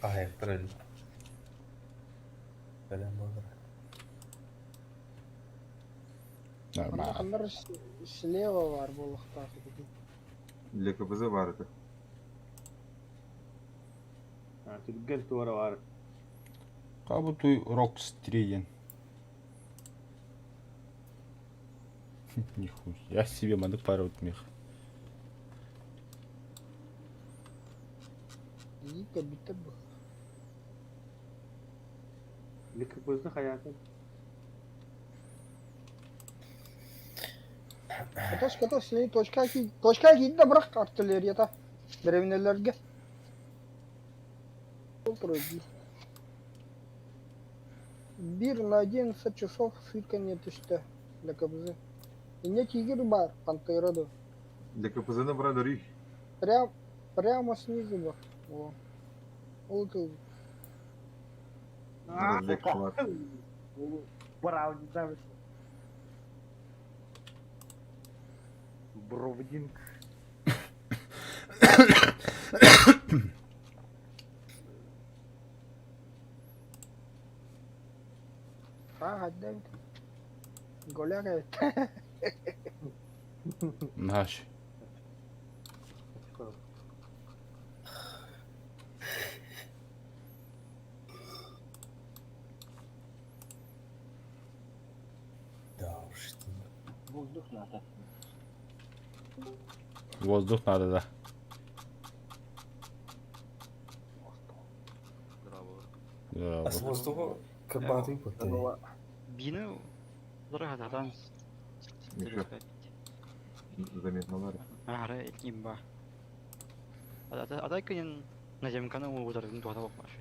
Ayaklar öyle. Falan olur. Нормально. Хандар слева бар булыкта. ЛКПЗ бар это. Türkler tuvara var. Кабы туй Рокстрейен. Нихуя себе, маны пара утмех. İyi de bitti bu. Likapızda hayatı. Катас, сени точка ки да бырак артиллерията. Древнелерге. Пройди. 1 на 11 часов сытканье түшті. ЛКБЗ. И не тигр бар, пантерада. ЛКПЗ брали рих. Прямо снизу бар. О. Вот это. Разведка бар. Браво, не знаю. Бровдинг. Hadi. Goля gayet. Наш. Да уж. Воздух надо. Воздух надо, да. Да, Аз воздуха кабаты потом. Бины дорога татан. Ничего. Заметно бар. Ара имба. Ада кенен наземканы ударын туата бакмашы.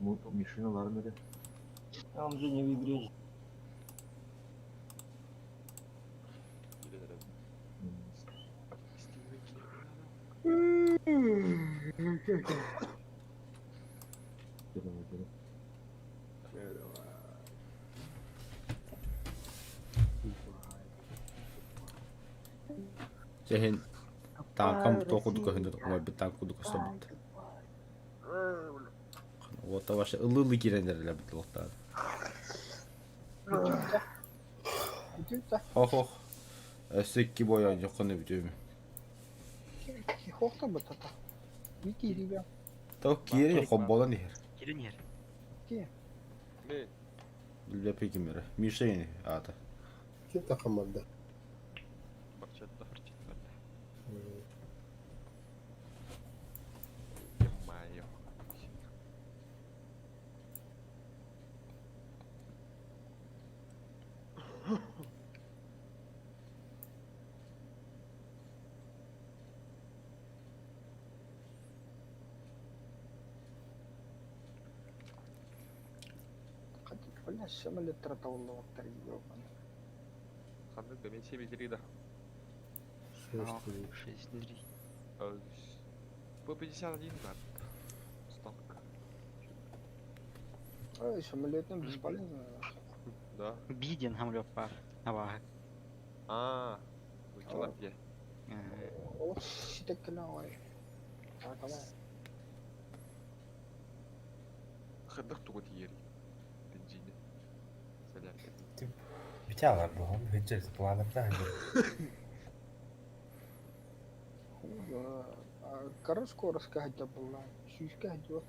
Машиналар неде? Там же не вибрежит. Сehen танкам токуду көһүндө ой бит танкуду көсөбүт. Вот ваша ылылы кирендер эле бит локтар. Bitti. Хох. Эсекки боян жокуну бүтөм. Хохта батата. Вики ребят. Ток кири хобболан дихер. Келин ер. Билбеп кимере. Мишени ата. Kim takamadı? Барчатта. Ё-моё. Бля, самолет тратовал вақтар ебан. Ханны көмен себедерейді. Шесть. 6-3. По 51 гад. Сталка. Ой, самолетным бесполезно. Да. Биден хамлёк бар. Абага. Выкилап я. О, ситеккена ой. Давай. Хыдық тугут ери. Бензине. Солярка. Битяалар бу. Хеджес планетта. Короче, скорость хотя была. Сюська идет.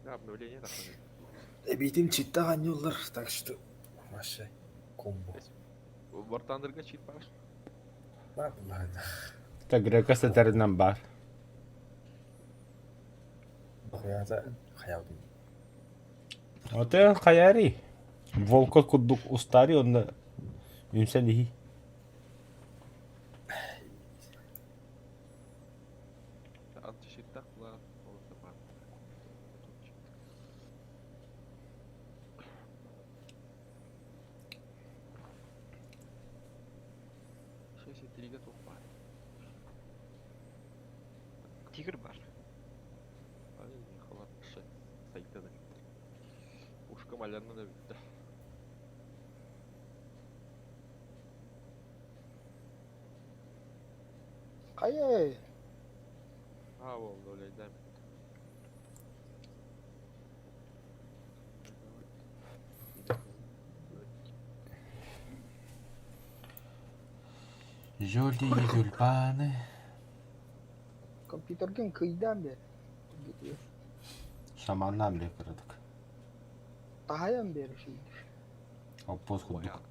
Да, обновление да. Битим читтаган жолдор, так что вообще комбо. Бартандырга чит бар. Бар булар. Та грека сетеринен бар. Бахыята хаялдым. Оте хаяри. Волко кудук устари онда үнсен ихи. Антишиттак булар. Оларда бар. Шесть трига топ бар. тигр бар. Ай, халат шы. Сайта да. Ушка малярны да битті. Кая? Ол ойлайдам. Жоли тюльпаны. Компьютерген кыйдан бер. Шаманнан бile kırdık. Тахаян бер şimdi. Оппоз курдук.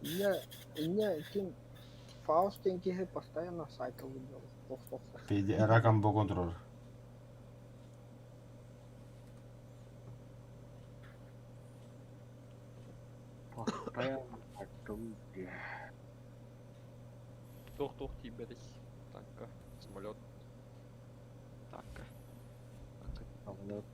Меня тем Фаустенькие постоянно сайкл выделал. Пейди ракам по контроль. Постоянно такие. Тух, тиберис. Танка. Самолет. Танка. Самолет.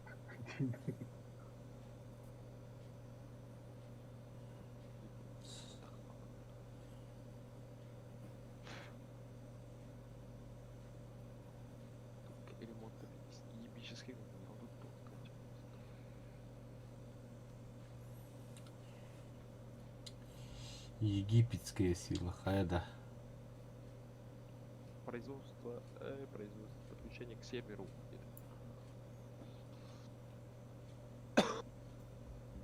Ремонт ебический. Египетская сила. Хайда. Производство. Подключение к серверу.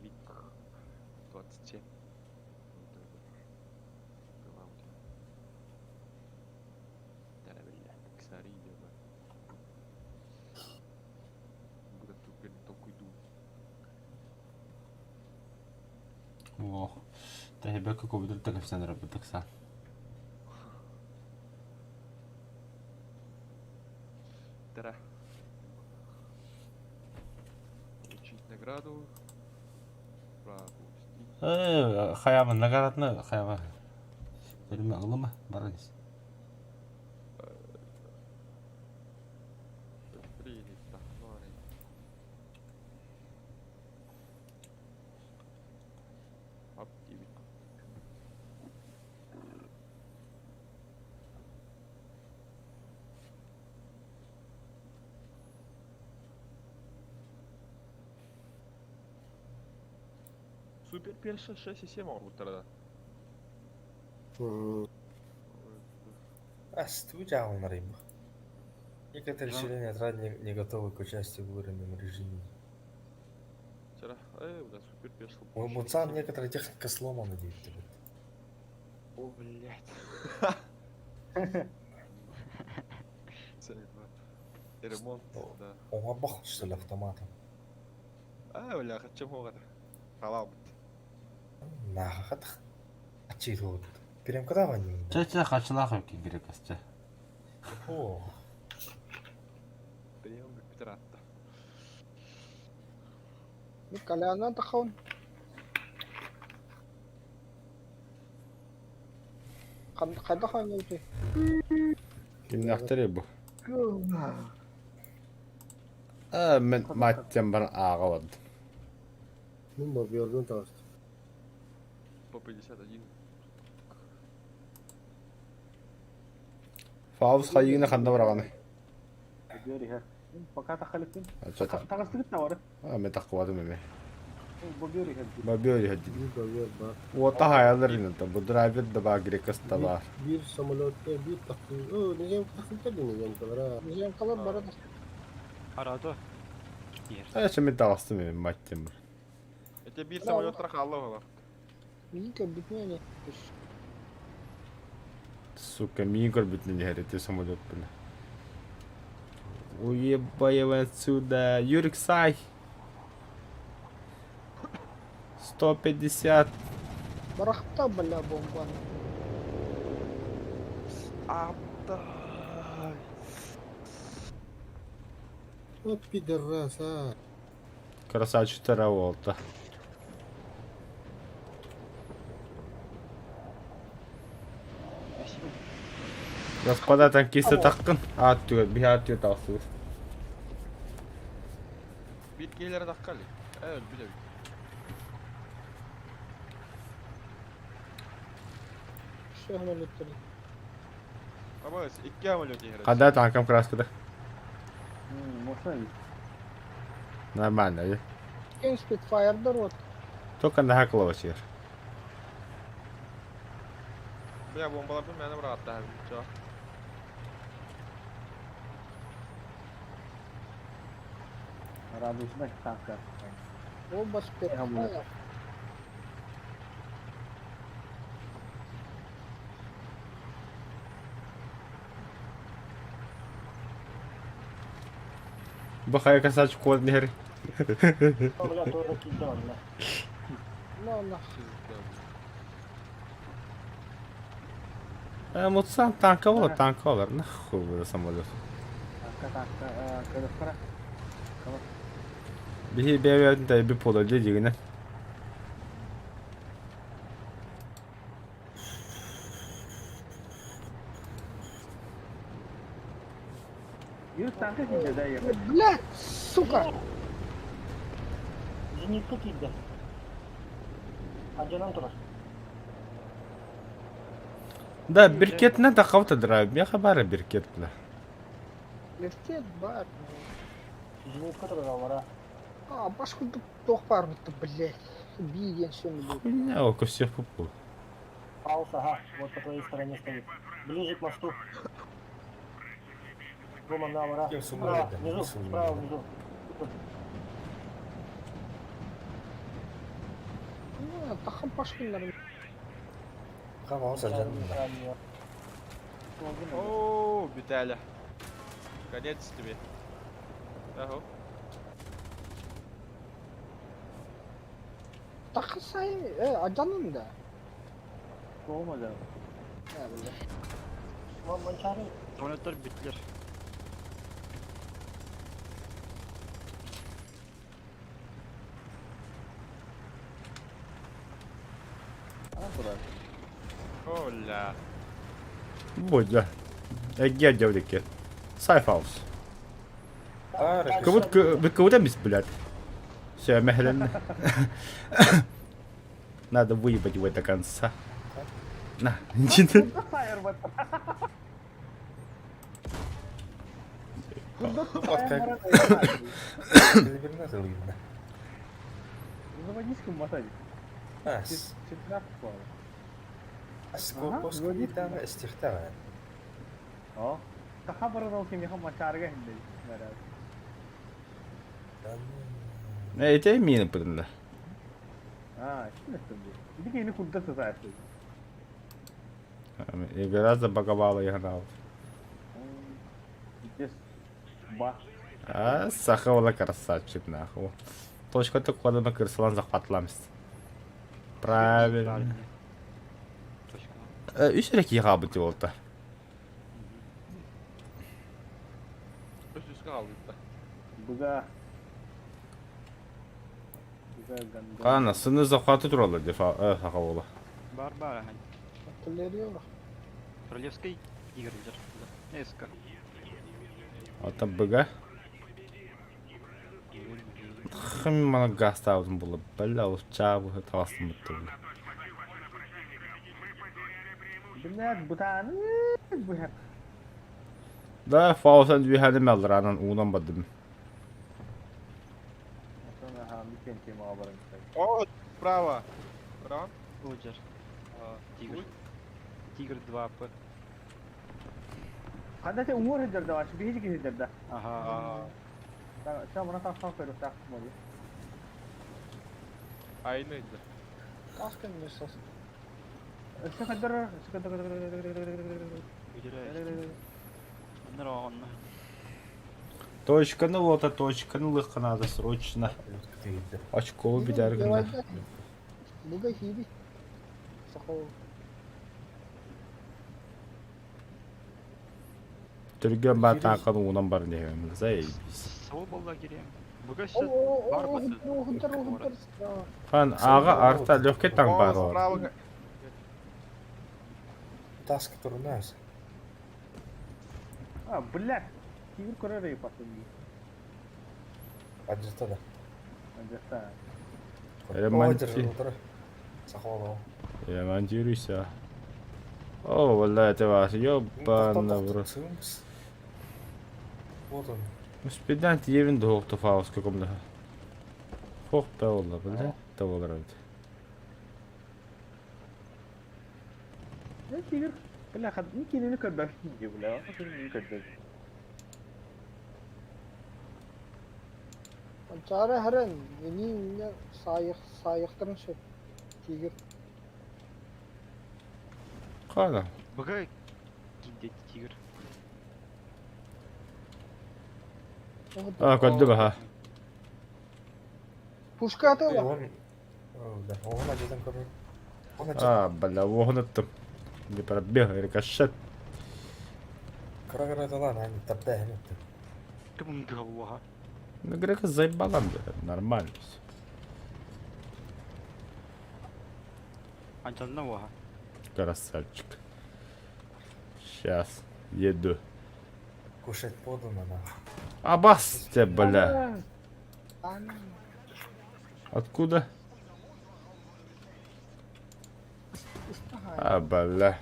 Вик 27. Да, блядь, ксари идёт. Буду тупо только иду. О. Тахибек компьютер так все работает сам. Тара. Получить награду. Пропустить. Хаямы наградны хаямы. Берме алыма барыңыз. Принять так, ну арей. Активить. Супер перша 6,7 орбут тогда. Студия алынарым. Некоторые члены отряда не готовы к участию в уровневом режиме. Вчера, да, супер перша. У Муцан некоторая техника сломана, девять. О, блядь. Ремонт, да. Он обахнул, что ли, автоматом? Бля, хочу это. Халал. Нахат. Ачирут. Прям когда они? Чача хачлах өккен керек асча. О, Прием Петратта. Каляна тахон. Кайда хан өтө? Kimni aktarıyor bu? Мен маттен бар ағылады. Мен боберден тағысты. По 51. Фаус хайыгына қанда барағаны? Бобер, пока тахалипин. Ачата. Тагыстыгыт тавары. Мен таққывадым еме. Бобер, Бабиори хаджи. Bir bobер бар. Ота хаялар инанта. Бұл драйвер да ба грекаста бар. Bir самолетте bir takım. O nizam takımda bir nizam kadar. Низем калар барады. Арада. Ер. Ача мен тағыстым еме маттен бар. Это бир самолет трахаллы. Вика битмени. Сука, миін көрбітінен әрете самолет біні. Уебаем отсюда. Юрик, сай. 150. Барахта, бля, бомба. Отдай. Вот пидорас, а. Красавчик Тараволта. Господа танкисты таққын. Ат түгел, bir ат түгел тақсыз. Bir gelir dakikalı. Evet, bir de bir. Все самолеттер. Ama 2 амалет егер. Қандай танкам краскада? Можно и. Нормально, иә. Кен спидфайрдар вот. Только на хакылова сер. Я бомбаларды мені бір аттағым. Жоқ. Радужный танка. Оба спидфайр. Бахай касач код нехер. Бля, то ракетон, да. Ну нахуй. Мутсан танка olur, tanka olur. Нахуй bu самолет. Танка. Кадыфара. Bir beverden de bir polo dediğine. Yürü tanka gidiyor da yakın. Блядь, сука! Зенитка тиді. Қаншадан тұрар? Da bir ket ne de kavtadır abi. Ya haberi bir ket bile. Лифтет бар. Зенитка тұрар алара. А, башкылдык тоқ бар бітті, блядь. Бейген сөні бұл. Ne o kösef bu. Паус, ага, вот по твоей стороне стоит. Ближе к мосту. Рома, на алара. Я Справа, суммарно, внизу, не суммарно. справа, внизу. Ну, тахам башкылар. Қама осы жаным да. Ооо, бітәлі. Конец тебе. Ага. Тахы сайын, аjanın da. Olmadı. Ha, блядь. Манчары. Самолеттер биттер. Ана турар. Оля. Будь да. Эгге девдики. Сайфаус. Кабут кабут мис, блядь. Все, медленно. Надо выебать его до конца. На, иди. Hayır bak. Bunda Bak, hayır. Birbirine atılıyım da. Заводи с кем мотать. As. Четверть пала. Скопос кулитана истихтава. О. Тахабардан кем яхам мачарга хинде. Мераз. Это мины подында. Şimdi şimdi. Bir de yeni kudda tutarsın. И гораздо боговало играл. Здесь ба. А, сахавала красавчик, нахуй. Точка-то кладемо крыслан захватламыз. Правильно. Точка. Үш рек еға бұты олды. Üst kaldı da. Buga. Buga ganda. Қана, сыны захваты туралы дефа сахавала. Бар, hani. Артиллерия бар. Королевский Игорь лидер. Эска. Ата бұға. Хым мана гастаудың бұлы. Бәлі ауыз чабы таластым бұтты бұлы. Блядь, бутаны. Блядь. Да, фаусан двигәнім әлдір анан уынан бадым. Sonra ha bir kente muhaberim. О, справа. Право. Луджер. А, Тигр. Тигр 2П. Hadi sen umur hıcırda var. Bir hiç hıcırda. Ага. Sen bana kalkan koyup takım oluyor. Aynıydı. Маска не сос. Sıkıdır. Выделяешь. Нормально. Точканы лота, точканы лыққа надо срочно. Очковы бідәргінді. Буга хиби. Сахау. Түрген ба таңқаны уынан бар негеміз. Заебись. Свобода керем. Буга О, сейчас бар о, басы. худдар справа. Хан, аға арта легке таң бар О, бар. справа. Таска турнас. А, блядь. Тигр корорей потом. Аджита да. Understand. Ремонти. Сахвала. Ремонтируйся. О, валай, ты вас, ёбана в рот. Вот он. Спидан тиевин дохто фаус каком-то. Фох паула, блядь, того град. Я тигр. Бля, не кинули когда не бля. Никогда. Çare heren yeni ne sayıktırın şey. Tiger. Қана. Бага гиндет тигр. Көдді баха. Пушка атıyorlar. Он... Да, он одетен короче. Он одетен. Бля, вогнуттым. Не пробег, рикошет. Кара-кара да ладно, они табда хенетті. Кым галуага. Ну, грека заебалам, блядь, нормально всё. Анчанна вага. Красавчик. Сейчас, еду. Кушать подано, нахуй. Абас тебя, бля. Anam. Откуда? İstihar. Бля.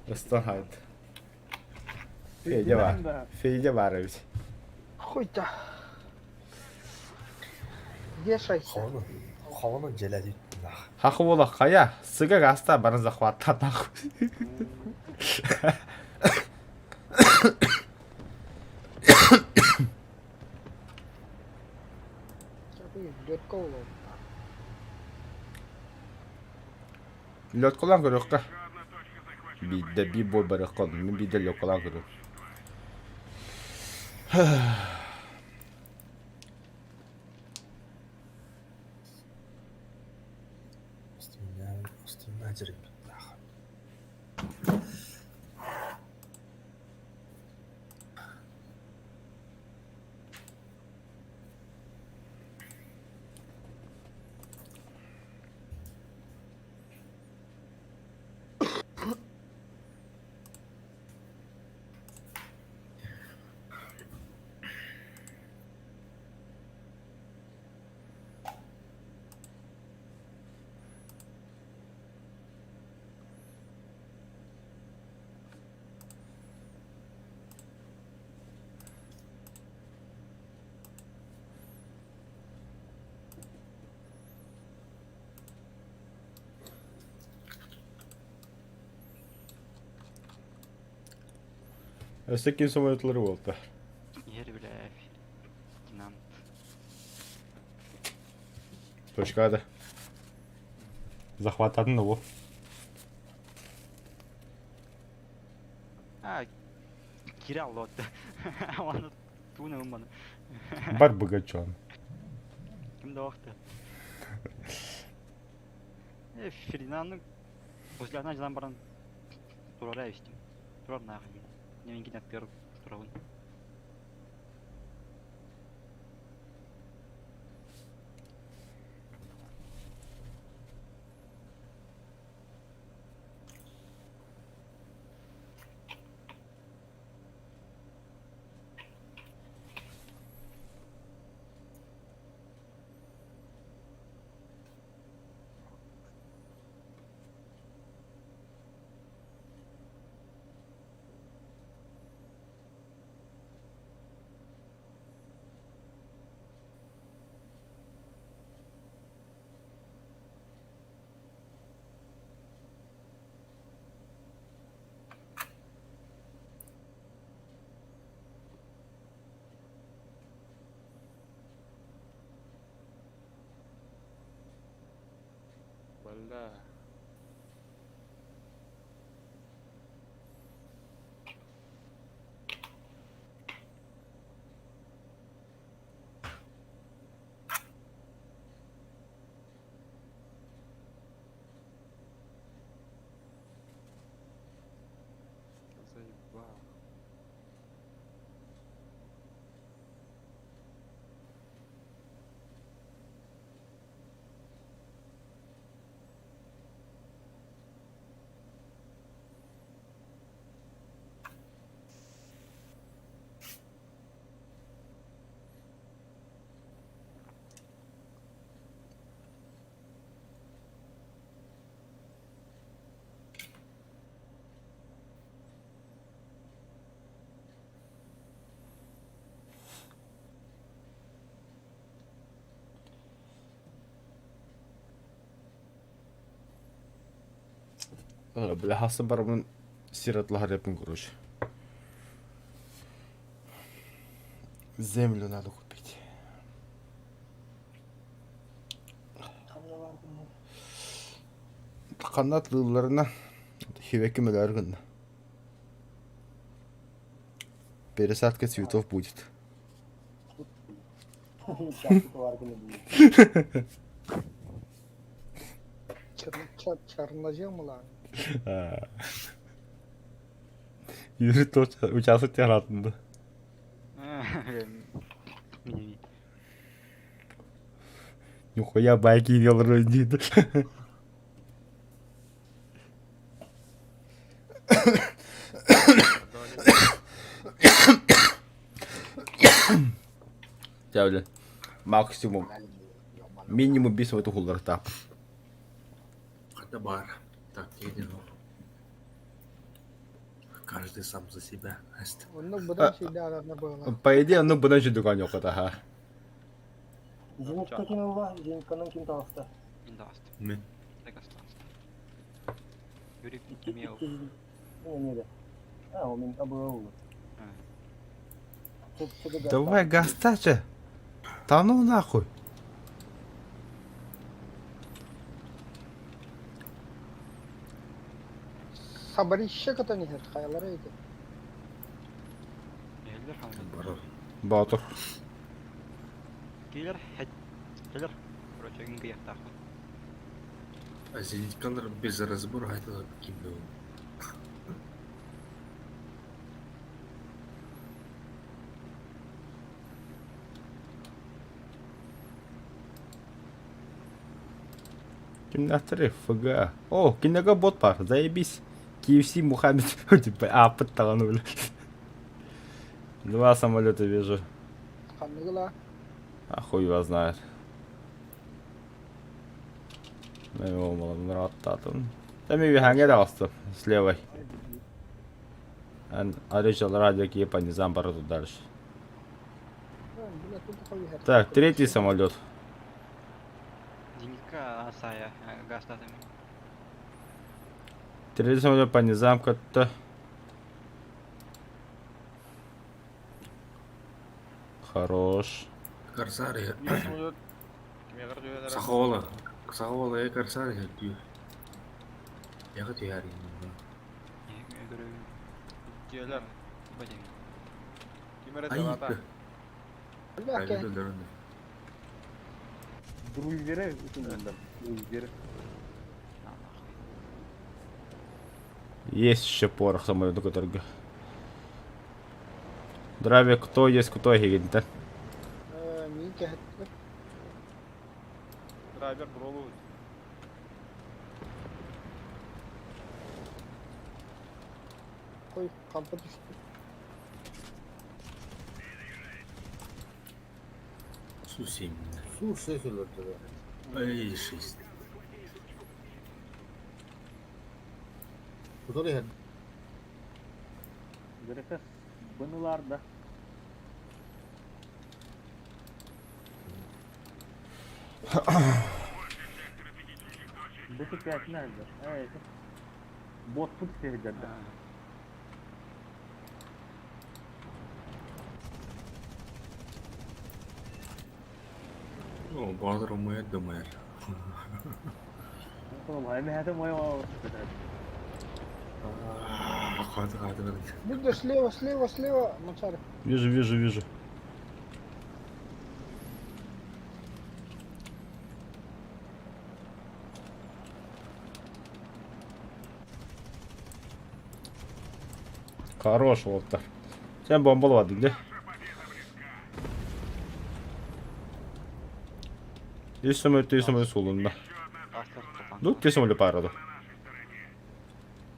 Остахает. Федя var. Да. Федя var ведь. Хуйта. Вешайся. Хаваны желеді. Нахуй. Хақы бола қая? Сыгак аста барын захватта нахуй. Tabii dörtka olur. Лёд қолан көрөк қа. Бидде би бой бары қол. Мен бидде лёд қолан көрөк. Üstümden jirip. Nahуй. Өстеккен самолетлары болды. Ер бля. Лейтенант. Точкада. Захвататын ол. Кире алды. Аны туны уманы. Бар богачон. Кимде вақты? Фердинандның өзлеріне жылан баран турара өстім. Турар нағын. Немен кинет беріп тұрауын. Бля. Заебал. Бля хасы бар bunun сиратлахар yapın kuruş. Землю надо купить. Канатлыларына хивеки мөләргін. Пересадка цветов будет. Чернозем lan. Yürüt uçası yaratında. Мини. Нихуя байки делал родители. Тявле. Максимум. Минимум бис в эту хулдар тап. Хотя бар. Так, едем. Каждый сам за себя. Настя. Onu buradan şeyler ne böyle. По идее, ну бы начали дуга не оката, ха. Зениткакин ылла, Зенитканын ким таласта. Индаст. Мен. Так остался. Юрий Меов. Неде. O benim tabağı oldu. Давай гастача. Да ну нахуй. Sabırışa kadar ne her hayalları idi. Gelir hamle. Барар. Батур. Gelir het. Gelir. Короче, гинга яхтах. А зениткалар без разбора айтылат кимде ол. Кинотри, ФГ. О, кинога бот пар, заебись. KFC Мухаммед. Типа, апыт таланули. Два самолета вижу. Kanlıgıla. А хуй его знает. Ну его молодым раттатым. Там и ханге дастым с левой. Оречил радио кипа не зампара тут дальше. Так, третий самолет. Зенитка Асая. Гастатами. Третий самолет по низам-то. Хорош. Корсария. Самолет. Кимге каршы жөнөдөр? Сахола. Сахола я корсария дию. Я хочу яри. Жерлер. Бадем. Кимге Ай. ата? Айдылдар. Друльдері үтінділер. Друльдері. Есть еще порох самолету, который... Драве, кто есть, кто гигинта. Мике hette. Драйвер буролу. Koy kampa düştü. Су-7. Su 6 өлөрдү. Ай, 6. Который her Дөрекес быныlarda. Бұты пәтін әлді. Бот бұт сердерді. О, бадыр умает, думает. भाई मैं तो मैं Хаты. Bir слева, Мачар. Вижу. Хорош, Волтер. Sen bombaladın de. Есть самолет солунда. Астер Топан. Ну, те самолет параду.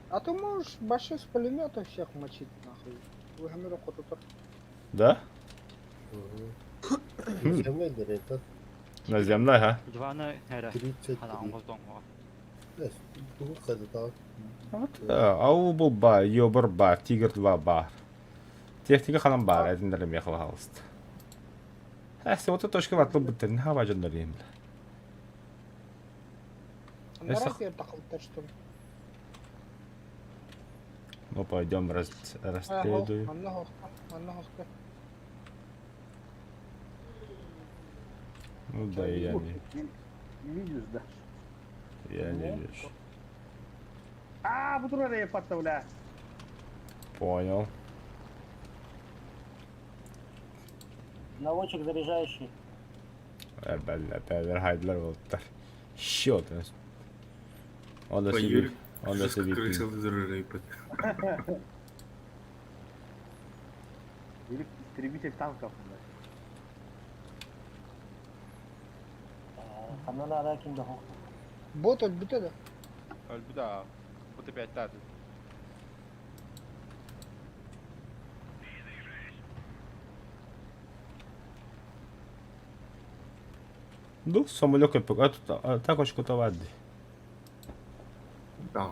А ты можешь большой с пулемета всех мочить нахуй. Вы гамеру котутор. Да? Zemmeldir etat. Наземная, ха? Два на эра. 33. Ана аңғыздың ғой. Yes. Bu kadar daha. Ау бұл бар, йобыр бар, тигр 2 бар. Техника қанан бар, әдіндерім яқылы қалысты. Әсі, оты точка батлы бұттырын, хава жондар емді. На рапер takıldı что ли? Ну, пойдем расследуем. Манна хохта. Ну да, и я не Видишь, да? вижу. А, бутерброды подставля. Понял. Наводчик заряжающий. Bella haydiler balıklar. Şut. Onda Ой, себе. Юрик, Onda жестко себе. крысил из рейпа. Или истребитель танков. блядь. Kanala Arakin de hok. Бот өлбүтө да. Öldü de. Bu da 5 tane. Ну, самолет köpek. Також кутавадdi. Да.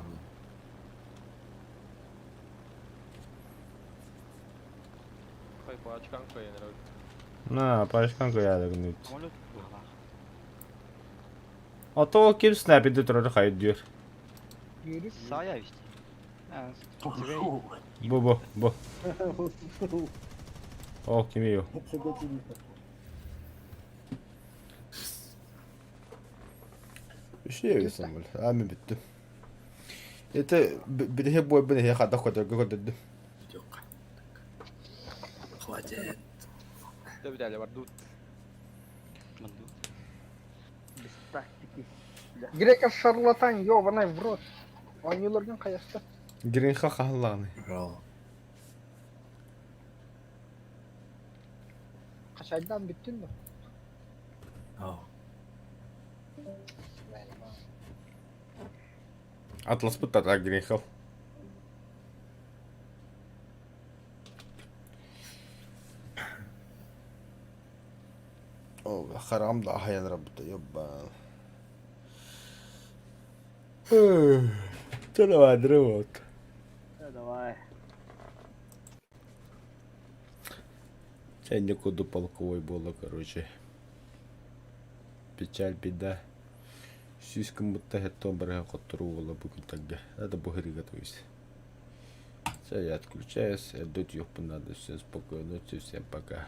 Koy bu açıkan koyun herhalde. На, пачкан koyardık nyt. Самолет была. Ото kim snap'inde durur hayır diyor. Yürüs. Sahaya işte. Yani, тебе Фу, Bu. O kimi yok. це де ці літа. Bir şey yok samol. Amin bitti. Ete bir de hep boy beni hep kadar gördüm. Yok. Хватит. Bir tane var. Dur. мынду. Без тактики. Грека шарлатан, ёбаный в рот. Ойнуулардан каяста. Girin kahlanı. Браво. Качайдан биттин да. Ау. Atlas bu tata girin kal. Oh, haram da ahayan rabbuta yobba. Tuna vadre вот. Давай. Чайник коду полковой было, короче. Печаль, беда. Сүйскім мұтта хеттон бірге қоттыру ола бүгін тәгге. Надо бұғыры готовись. Все, я отключаюсь. Дуть ёх надо. Всем спокойной ночи, всем пока.